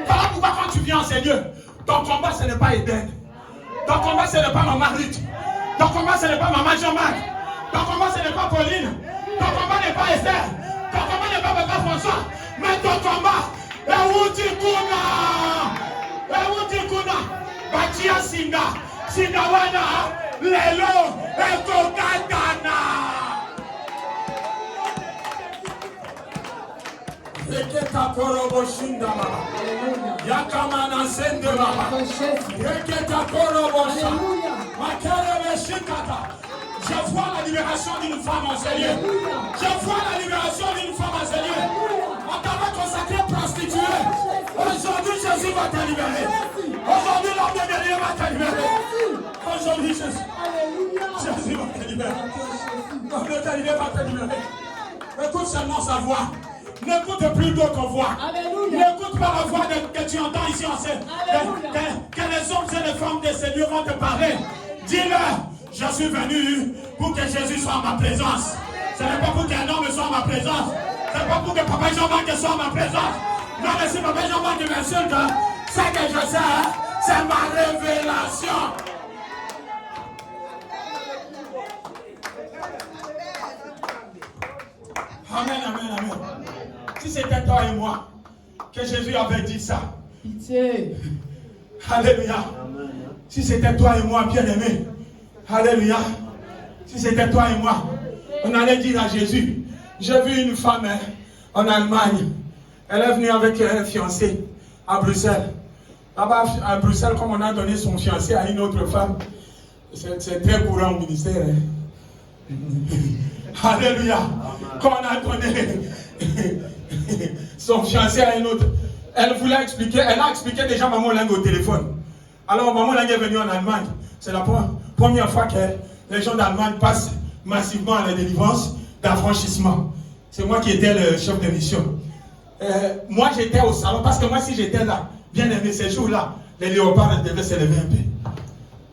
A: Voilà pourquoi quand tu viens en ces lieux, ton combat ce n'est pas Eden. Ton combat ce n'est pas Maman Ruth. Ton combat ce n'est pas Maman Jean-Marc. Ton combat ce n'est pas Pauline. Ton combat n'est pas Esther. Ton combat n'est pas Papa François. Mais ton combat est Wutikuna. Et Wutikuna. Batia Singa. Singawana. Lelo. Et Kokatana. Reketa korobo shindama. Yakamana sendema. Reketa korobo shindama. Makarebe shikata. Je vois la libération d'une femme en Seigneur. Je vois la libération d'une femme en Seigneur. On t'avait consacré prostituée. Aujourd'hui, Jésus va te libérer. Aujourd'hui, l'homme de Dieu va te libérer. Aujourd'hui, Jésus va te libérer. L'homme de Dieu va te libérer. Écoute seulement sa voix. N'écoute plus d'autres voix. N'écoute pas la voix que tu entends ici en scène. Que les hommes et les femmes des Seigneurs vont te parler. Dis-leur, je suis venu pour que Jésus soit en ma présence. Ce n'est pas pour qu'un homme soit en ma présence. Ce n'est pas pour que Papa Jean-Marc soit en ma présence. Non, mais si Papa Jean-Marc m'insulte, c'est que je sais, c'est ma révélation. Amen, amen, amen. Si c'était toi et moi que Jésus avait dit ça.
D: Pitié.
A: Alléluia. Si c'était toi et moi, bien-aimé. Alléluia. Si c'était toi et moi, on allait dire à Jésus, j'ai vu une femme en Allemagne. Elle est venue avec un fiancé à Bruxelles. Là-bas, à Bruxelles, comme on a donné son fiancé à une autre femme, c'est très courant au ministère. Alléluia. Quand on a donné son fiancé à une autre, elle voulait expliquer, elle a expliqué déjà Maman Lang au téléphone. Alors Maman Lang est venue en Allemagne. C'est la première fois que les gens d'Allemagne passent massivement à la délivrance d'affranchissement. C'est moi qui étais le chef de mission. Moi j'étais au salon, parce que moi si j'étais là, bien aimé ces jours-là, les léopards devaient se lever un peu.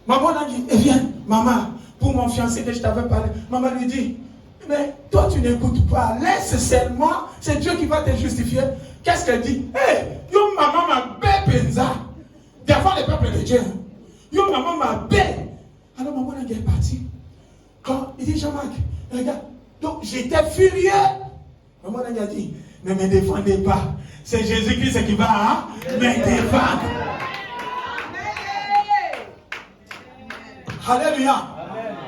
A: Maman Lang dit, eh bien, maman, pour mon fiancé que je t'avais parlé, maman lui dit, mais toi tu n'écoutes pas, laisse seulement, c'est Dieu qui va te justifier. Qu'est-ce qu'elle dit? Hey, yo maman m'a penza. Devant le peuple de Dieu. Yo maman m'a bé. Alors maman est partie. Quand il dit Jean-Marc, regarde, donc j'étais furieux. Maman a dit, ne me défendez pas. C'est Jésus-Christ qui va me défendre. Alléluia.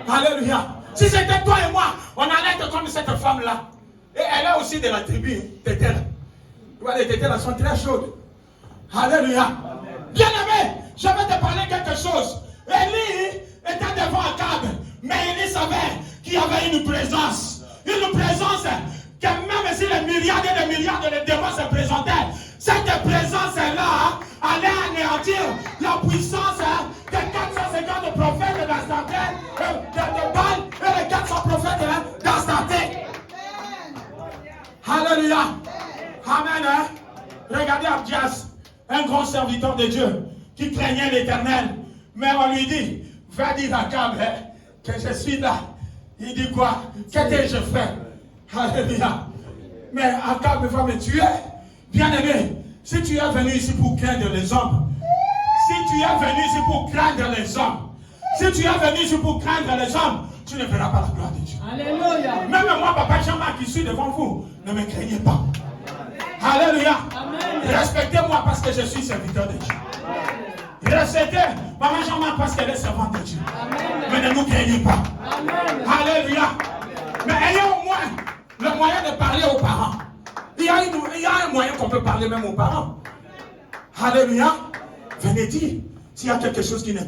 A: Alléluia. Si c'était toi et moi, on allait être comme cette femme-là. Et elle est aussi de la tribu Tétel. Les Tétel sont très chaudes. Alléluia. Bien-aimé, je vais te parler quelque chose. Élie était devant Akab, mais Élie savait qu'il y avait une présence. Une présence que même si les milliards et les milliards de démons se présentaient, Cette présence est là, allait anéantir la puissance des 450 prophètes de Baal et les 400 prophètes d'Astaté. Alléluia. Amen. Regardez Abdias, un grand serviteur de Dieu qui craignait l'Éternel. Mais on lui dit, va dire à Akab que je suis là. Il dit quoi? Qu'est-ce que je fais? Alléluia. Mais Akab va me tuer. Bien-aimé, si tu es venu ici pour craindre les hommes, si tu es venu ici pour craindre les hommes, si tu es venu ici pour craindre les hommes, tu ne verras pas la gloire de Dieu.
D: Alléluia.
A: Même moi, papa Jean-Marc, qui suis devant vous, ne me craignez pas. Alléluia. Respectez-moi parce que je suis serviteur de Dieu. Respectez maman Jean-Marc parce qu'elle est servante de Dieu. Mais ne nous craignez pas. Alléluia. Mais ayez au moins le moyen de parler aux parents. Il y a un moyen qu'on peut parler même aux parents. Alléluia. Venez dire, s'il y a quelque chose qui ne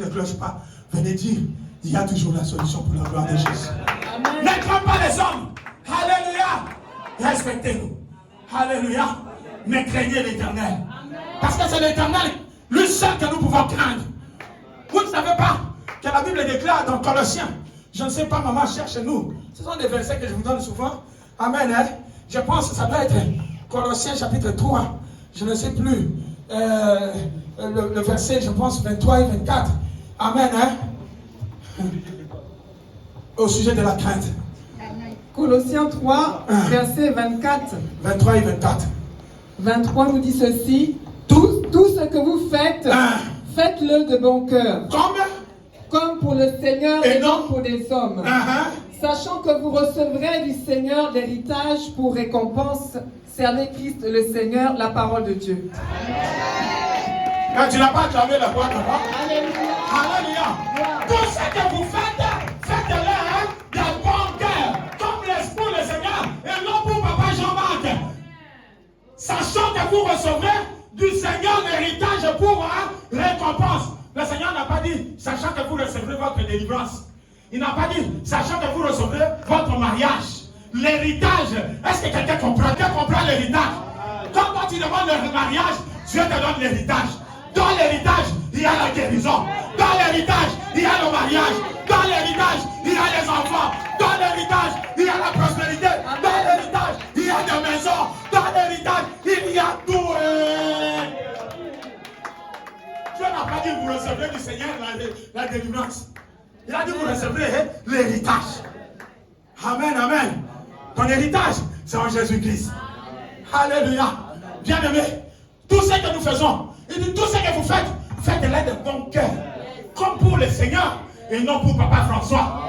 A: cloche pas, venez dire, il y a toujours la solution pour la gloire de Jésus. Ne crains pas les hommes. Alléluia. Respectez-nous. Alléluia. Mais craignez l'Éternel. Parce que c'est l'Éternel, lui seul que nous pouvons craindre. Vous ne savez pas que la Bible déclare dans Colossiens. Je ne sais pas, maman, cherchez-nous. Ce sont des versets que je vous donne souvent. Amen. Je pense que ça doit être Colossiens chapitre 3. Je ne sais plus. Le verset, je pense, 23 et 24. Amen. Au sujet de la crainte.
D: Colossiens 3, verset 24.
A: 23 et 24.
D: 23 nous dit ceci. Tout ce que vous faites, faites-le de bon cœur. Comme pour le Seigneur et non pour les hommes. Sachant que vous recevrez du Seigneur l'héritage pour récompense. Servez Christ le Seigneur, la parole de Dieu.
A: Quand tu n'as pas acclamé la voix de moi. Alléluia. Tout ce que vous faites, faites-le de bon cœur. Comme pour le Seigneur et non pour papa Jean-Marc. Sachant que vous recevrez du Seigneur l'héritage pour récompense. Le Seigneur n'a pas dit, sachant que vous recevrez votre délivrance. Il n'a pas dit, sachant que vous recevrez votre mariage. L'héritage, est-ce que quelqu'un comprend? Quelqu'un comprend l'héritage? Quand tu demandes le mariage, Dieu te donne l'héritage. Dans l'héritage, il y a la guérison. Dans l'héritage, il y a le mariage. Dans l'héritage, il y a les enfants. Dans l'héritage, il y a la prospérité. Dans l'héritage, il y a des maisons. Dans l'héritage, il y a tout. Dieu n'a pas dit que vous recevrez du Seigneur la délivrance. Il a dit que vous recevrez l'héritage. Amen, amen. Ton héritage, c'est en Jésus-Christ. Alléluia. Bien-aimé, tout ce que nous faisons, il dit tout ce que vous faites, faites-le de bon cœur. Comme pour le Seigneur et non pour Papa François.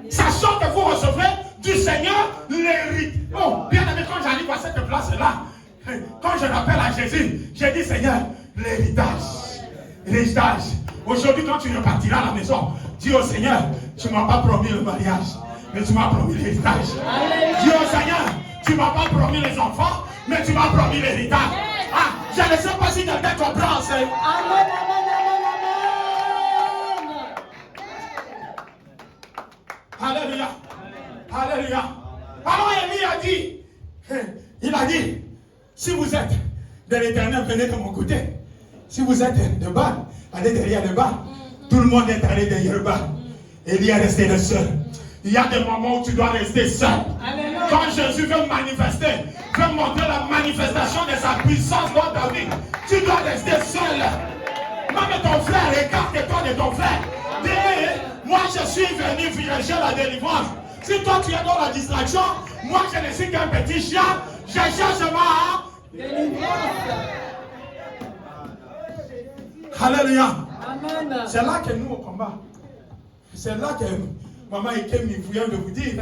A: Sachant que vous recevrez du Seigneur l'héritage. Oh, bien-aimé, quand j'arrive à cette place-là, quand je rappelle à Jésus, j'ai dit Seigneur, l'héritage. L'héritage. Aujourd'hui, quand tu repartiras à la maison, dis au Seigneur, tu ne m'as pas promis le mariage, mais tu m'as promis l'héritage. Dis au Seigneur, tu ne m'as pas promis les enfants, mais tu m'as promis l'héritage. Ah, je ne sais pas si quelqu'un comprend. Amen,
D: amen, amen.
A: Alléluia. Alléluia. Alors Élie a dit, il a dit, si vous êtes de l'Éternel, venez de mon côté. Si vous êtes de Baal, allez derrière le Baal. Tout le monde est allé derrière le Baal. Élie est resté le seul. Il y a des moments où tu dois rester seul. Alléluia. Quand Jésus veut manifester, veut montrer la manifestation de sa puissance dans ta vie, tu dois rester seul. Même ton frère, écarte-toi de ton frère. Dis, moi je suis venu vérifier la délivrance. Si toi tu es dans la distraction, moi je ne suis qu'un petit chien, je cherche ma délivrance. Alléluia.
D: Amen.
A: C'est là que nous au combat. C'est là que maman Ikem vient de vous dire.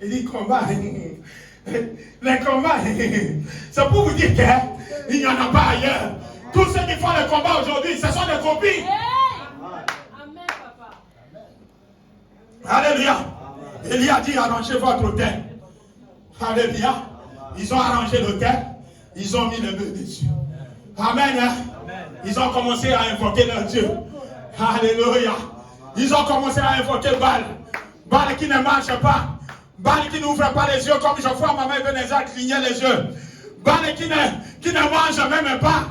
A: Il dit combat. Les combats, c'est pour vous dire qu'il n'y en a pas ailleurs. Tous ceux qui font le combat aujourd'hui, ce sont des copies.
B: Amen, papa.
A: Alléluia. Il a dit arrangez votre hôtel. Alléluia. Ils ont arrangé l'hôtel. Ils ont mis le nœud dessus. Amen. Ils ont commencé à invoquer leur Dieu. Alléluia. Ils ont commencé à invoquer Baal. Baal qui ne marche pas. Baal qui n'ouvre pas les yeux comme Geoffroy, maman Ebenezer clignait les yeux. Balle qui ne mange même pas.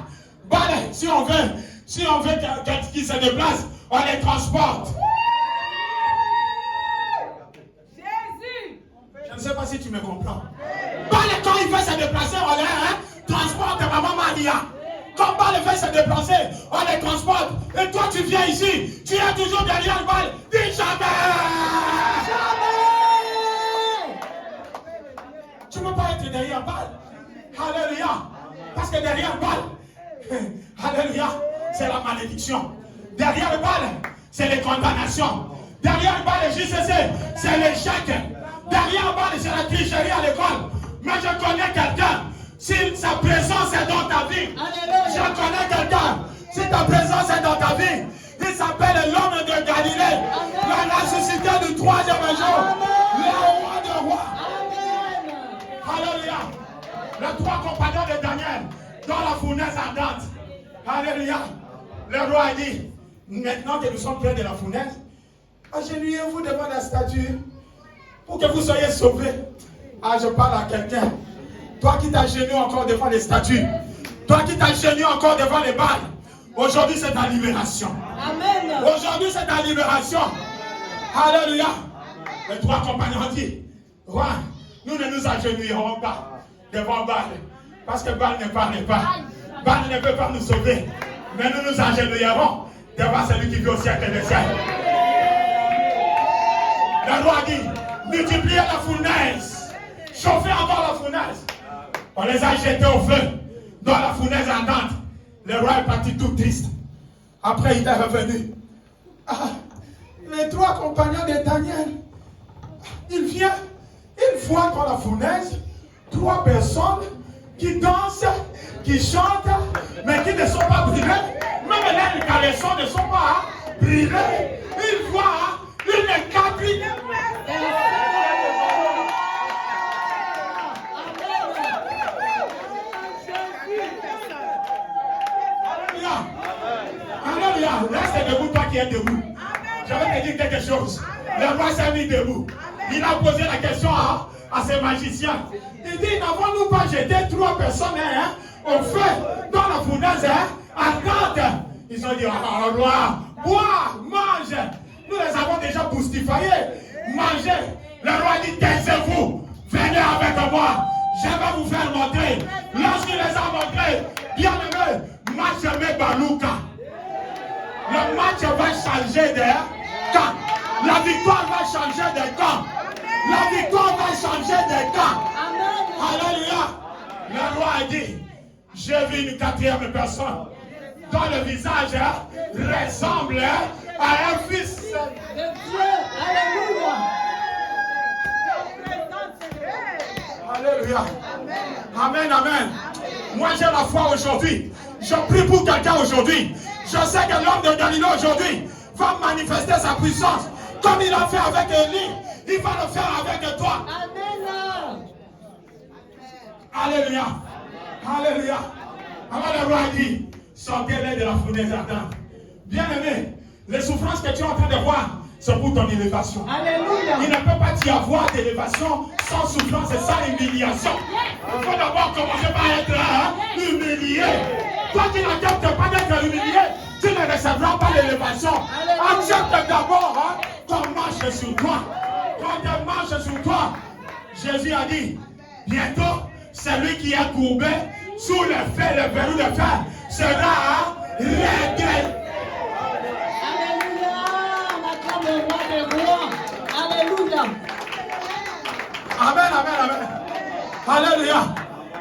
A: Balle, si on veut qu'ils se déplacent, on les transporte.
B: Jésus.
A: Je ne sais pas si tu me comprends. Balle, quand il veut se déplacer, on les transporte, maman Maria. Quand Balle veut se déplacer, on les transporte. Et toi, tu viens ici, tu es toujours derrière le Balle. Dis jamais. Tu ne peux pas être derrière Balle. Alléluia. Parce que derrière le Balle, alléluia, c'est la malédiction. Derrière le Balle, c'est les condamnations. Derrière le Balle, JCC, c'est l'échec. Derrière le Balle, c'est la tricherie à l'école. Mais je connais quelqu'un. Si sa présence est dans ta vie, je connais quelqu'un. Si ta présence est dans ta vie, il s'appelle l'homme de Galilée, la ressuscité du troisième jour, le roi des rois. Alléluia. Les trois compagnons de Daniel dans la fournaise ardente. Alléluia. Le roi a dit, maintenant que nous sommes près de la fournaise, agenouillez-vous devant la statue pour que vous soyez sauvés. Ah, je parle à quelqu'un. Toi qui t'agenouilles encore devant les statues, toi qui t'agenouilles encore devant les balles, aujourd'hui c'est ta libération.
B: Amen.
A: Aujourd'hui c'est ta libération. Alléluia. Les trois compagnons disent, roi, nous ne nous agenouillerons pas devant Baal, parce que Baal ne parle pas. Baal ne peut pas nous sauver. Mais nous nous agenouillerons devant celui qui vit au siècle des siècles. Le roi dit, multipliez la fournaise, chauffez encore la fournaise. On les a jetés au feu dans la fournaise ardente. Le roi est parti tout triste. Après, il est revenu. Ah, les trois compagnons de Daniel, il vient, il voit dans la fournaise trois personnes qui dansent, qui chantent, mais qui ne sont pas brûlées. Même les caleçons ne sont pas brûlés. Il voit une cabine. Alléluia. Reste debout, toi qui es debout. Je vais te dire quelque chose. Le roi s'est mis debout. Il a posé la question à ses magiciens. Il dit, n'avons-nous pas jeté trois personnes au feu dans la fournaise ardente? Ils ont dit, oh, roi, bois, mange. Nous les avons déjà boustifaillés. Mangez. Le roi dit, taisez-vous. Venez avec moi. Je vais vous faire montrer. Lorsqu'il les a montrés, bien aimé, match me balouka. Le match va changer de camp. La victoire va changer de camp. La victoire va changer de camp. Alléluia. Le roi a dit, j'ai vu une quatrième personne dont le visage ressemble à un fils de Dieu. Alléluia. Alléluia. Amen, amen. Moi j'ai la foi aujourd'hui. Je prie pour quelqu'un aujourd'hui. Je sais que l'homme de Galilée aujourd'hui va manifester sa puissance. Comme il a fait avec Élie, il va le faire avec toi. Amen. Alléluia. Alléluia. Alors le roi dit, sortez-les de la fournaise ardente. Bien aimé, les souffrances que tu es en train de voir, c'est pour ton élévation. Alléluia. Il ne peut pas y avoir d'élévation sans souffrance et sans humiliation. Il faut d'abord commencer par être humilié. Toi qui n'acceptes pas d'être humilié, tu ne recevras pas l'élévation. Accepte d'abord qu'on marche sur toi. Quand on marche sur toi, Jésus a dit, bientôt, celui qui est courbé sous le fer, le verrou de fer, sera réglé.
B: Alléluia.
A: Amen, amen, amen. Alléluia.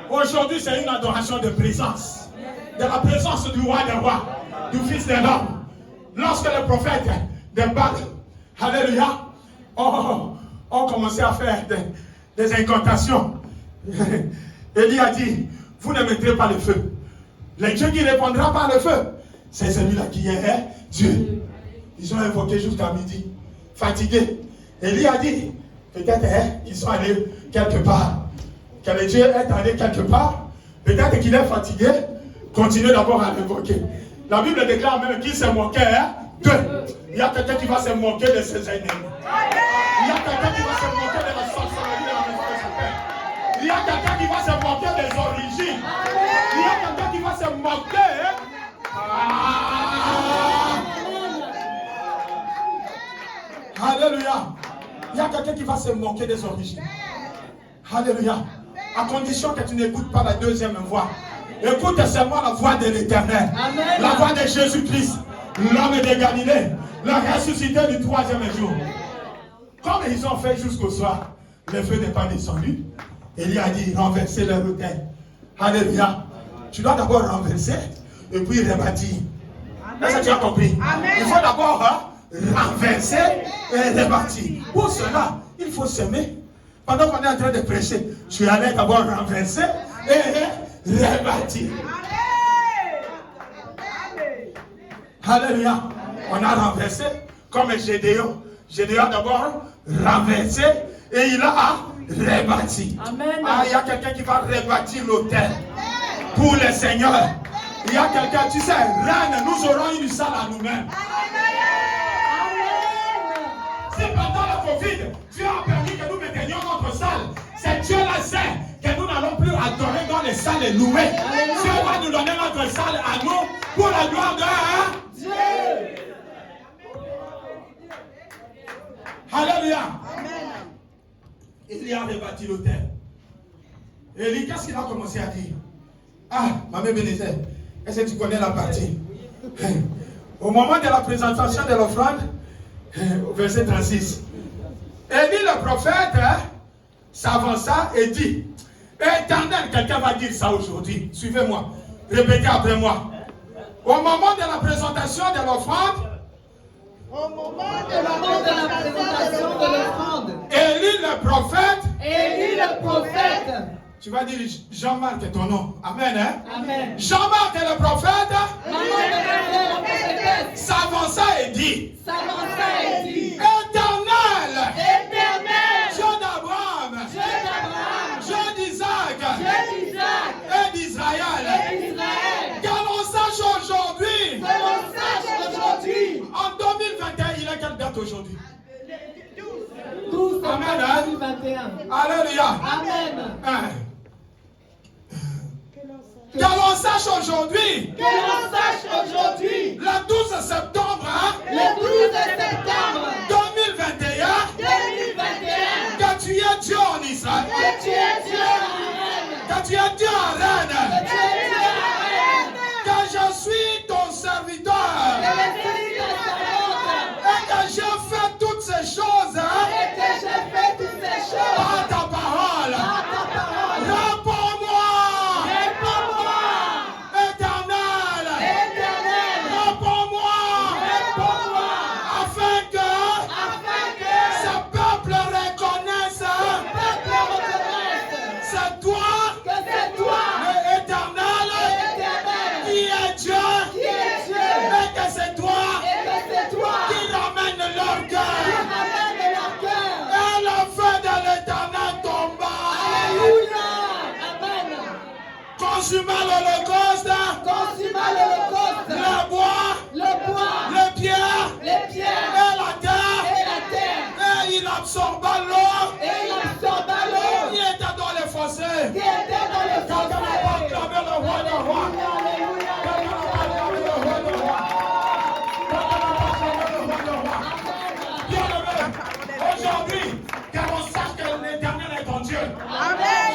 A: Aujourd'hui, c'est une adoration de présence. De la présence du roi des rois, du fils de l'homme. Lorsque les prophètes de Baal, alléluia, ont commencé à faire des incantations, Élie a dit, vous ne mettrez pas le feu. Le Dieu qui répondra par le feu, c'est celui-là qui est Dieu. Ils ont invoqué jusqu'à midi, fatigués. Élie a dit, peut-être qu'ils sont allés quelque part. Que le Dieu est allé quelque part. Peut-être qu'il est fatigué. Continuez d'abord à l'invoquer. La Bible déclare même qu'il se moquait d'eux. Il y a quelqu'un qui va se moquer de ses ennemis. Il y a quelqu'un qui va se moquer de la sorcellerie de la maison de son père. Il y a quelqu'un qui va se moquer des origines Alléluia. Il y a quelqu'un qui va se moquer des origines. Alléluia. À condition que tu n'écoutes pas la deuxième voix. Écoute seulement la voix de l'Éternel. La voix de Jésus-Christ, l'homme de Galilée, le ressuscité du troisième jour. Comme ils ont fait jusqu'au soir, le feu n'est pas descendu. Élie a dit, renversez leur autel. Alléluia. Tu dois d'abord renverser et puis rebâtir. Est-ce que tu as compris? Il faut d'abord renverser et rebâtir. Pour cela, il faut semer. Pendant qu'on est en train de prêcher, tu allais d'abord renverser et rebâtir. Alléluia. On a renversé comme Gédéon. Gédéon a d'abord renversé et il a rebâti. Ah, il y a quelqu'un qui va rebâtir l'autel pour le Seigneur. Il y a quelqu'un, tu sais, reine, nous aurons une salle à nous-mêmes. Si pendant la Covid, Dieu a permis que nous maintenions notre salle, c'est Dieu la sait que nous n'allons plus adorer dans les salles louées. Dieu va nous donner notre salle à nous pour la gloire de Dieu. Alléluia. Il y a rebâti l'autel. Élie, qu'est-ce qu'il a commencé à dire? Ah, ma mère Bénézère, est-ce que tu connais la partie? Au moment de la présentation de l'offrande, verset 36, Élie le prophète s'avança et dit, Éternel, quelqu'un va dire ça aujourd'hui, suivez-moi, répétez après moi. Au moment de la présentation de l'offrande, Élie le prophète, tu vas dire Jean-Marc est ton nom. Amen. Amen. Jean-Marc est le prophète. S'avança et dit. Éternel. Dieu d'Abraham. Dieu d'Isaac. Et d'Israël. Qu'allons sache aujourd'hui. En 2021, il a quelle date aujourd'hui?
D: 12
A: Amen.
D: 2021.
A: Alléluia.
D: Amen.
A: Que l'on sache aujourd'hui, le 12 septembre, 2021, que tu es Dieu en Israël, que tu es Dieu en reine, que je suis ton serviteur, et que j'ai fait toutes ces choses par ta parole. Consuma l'Holocauste, le bois, les pierres, et la terre, et il absorba l'eau, qui était dans les fossés. Quelqu'un va acclamer le roi des rois. Aujourd'hui, que l'on sache que l'Éternel est ton Dieu.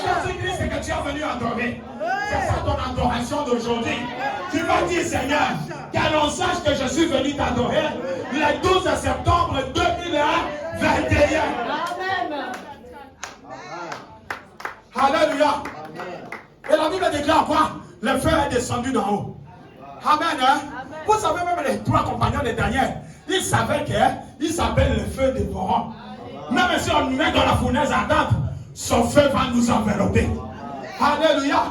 A: Jésus-Christ, c'est que tu es venu adorer. C'est ça ton adoration d'aujourd'hui. Tu vas dire, Seigneur, que l'on sache que je suis venu t'adorer le 12 septembre 2021. Alléluia. Et la Bible déclare quoi? Le feu est descendu d'en haut. Amen. Vous savez, même les trois compagnons de Daniel, ils savaient qu'il s'appelle le feu dévorant. Même si on nous met dans la fournaise ardente, son feu va nous envelopper. Alléluia.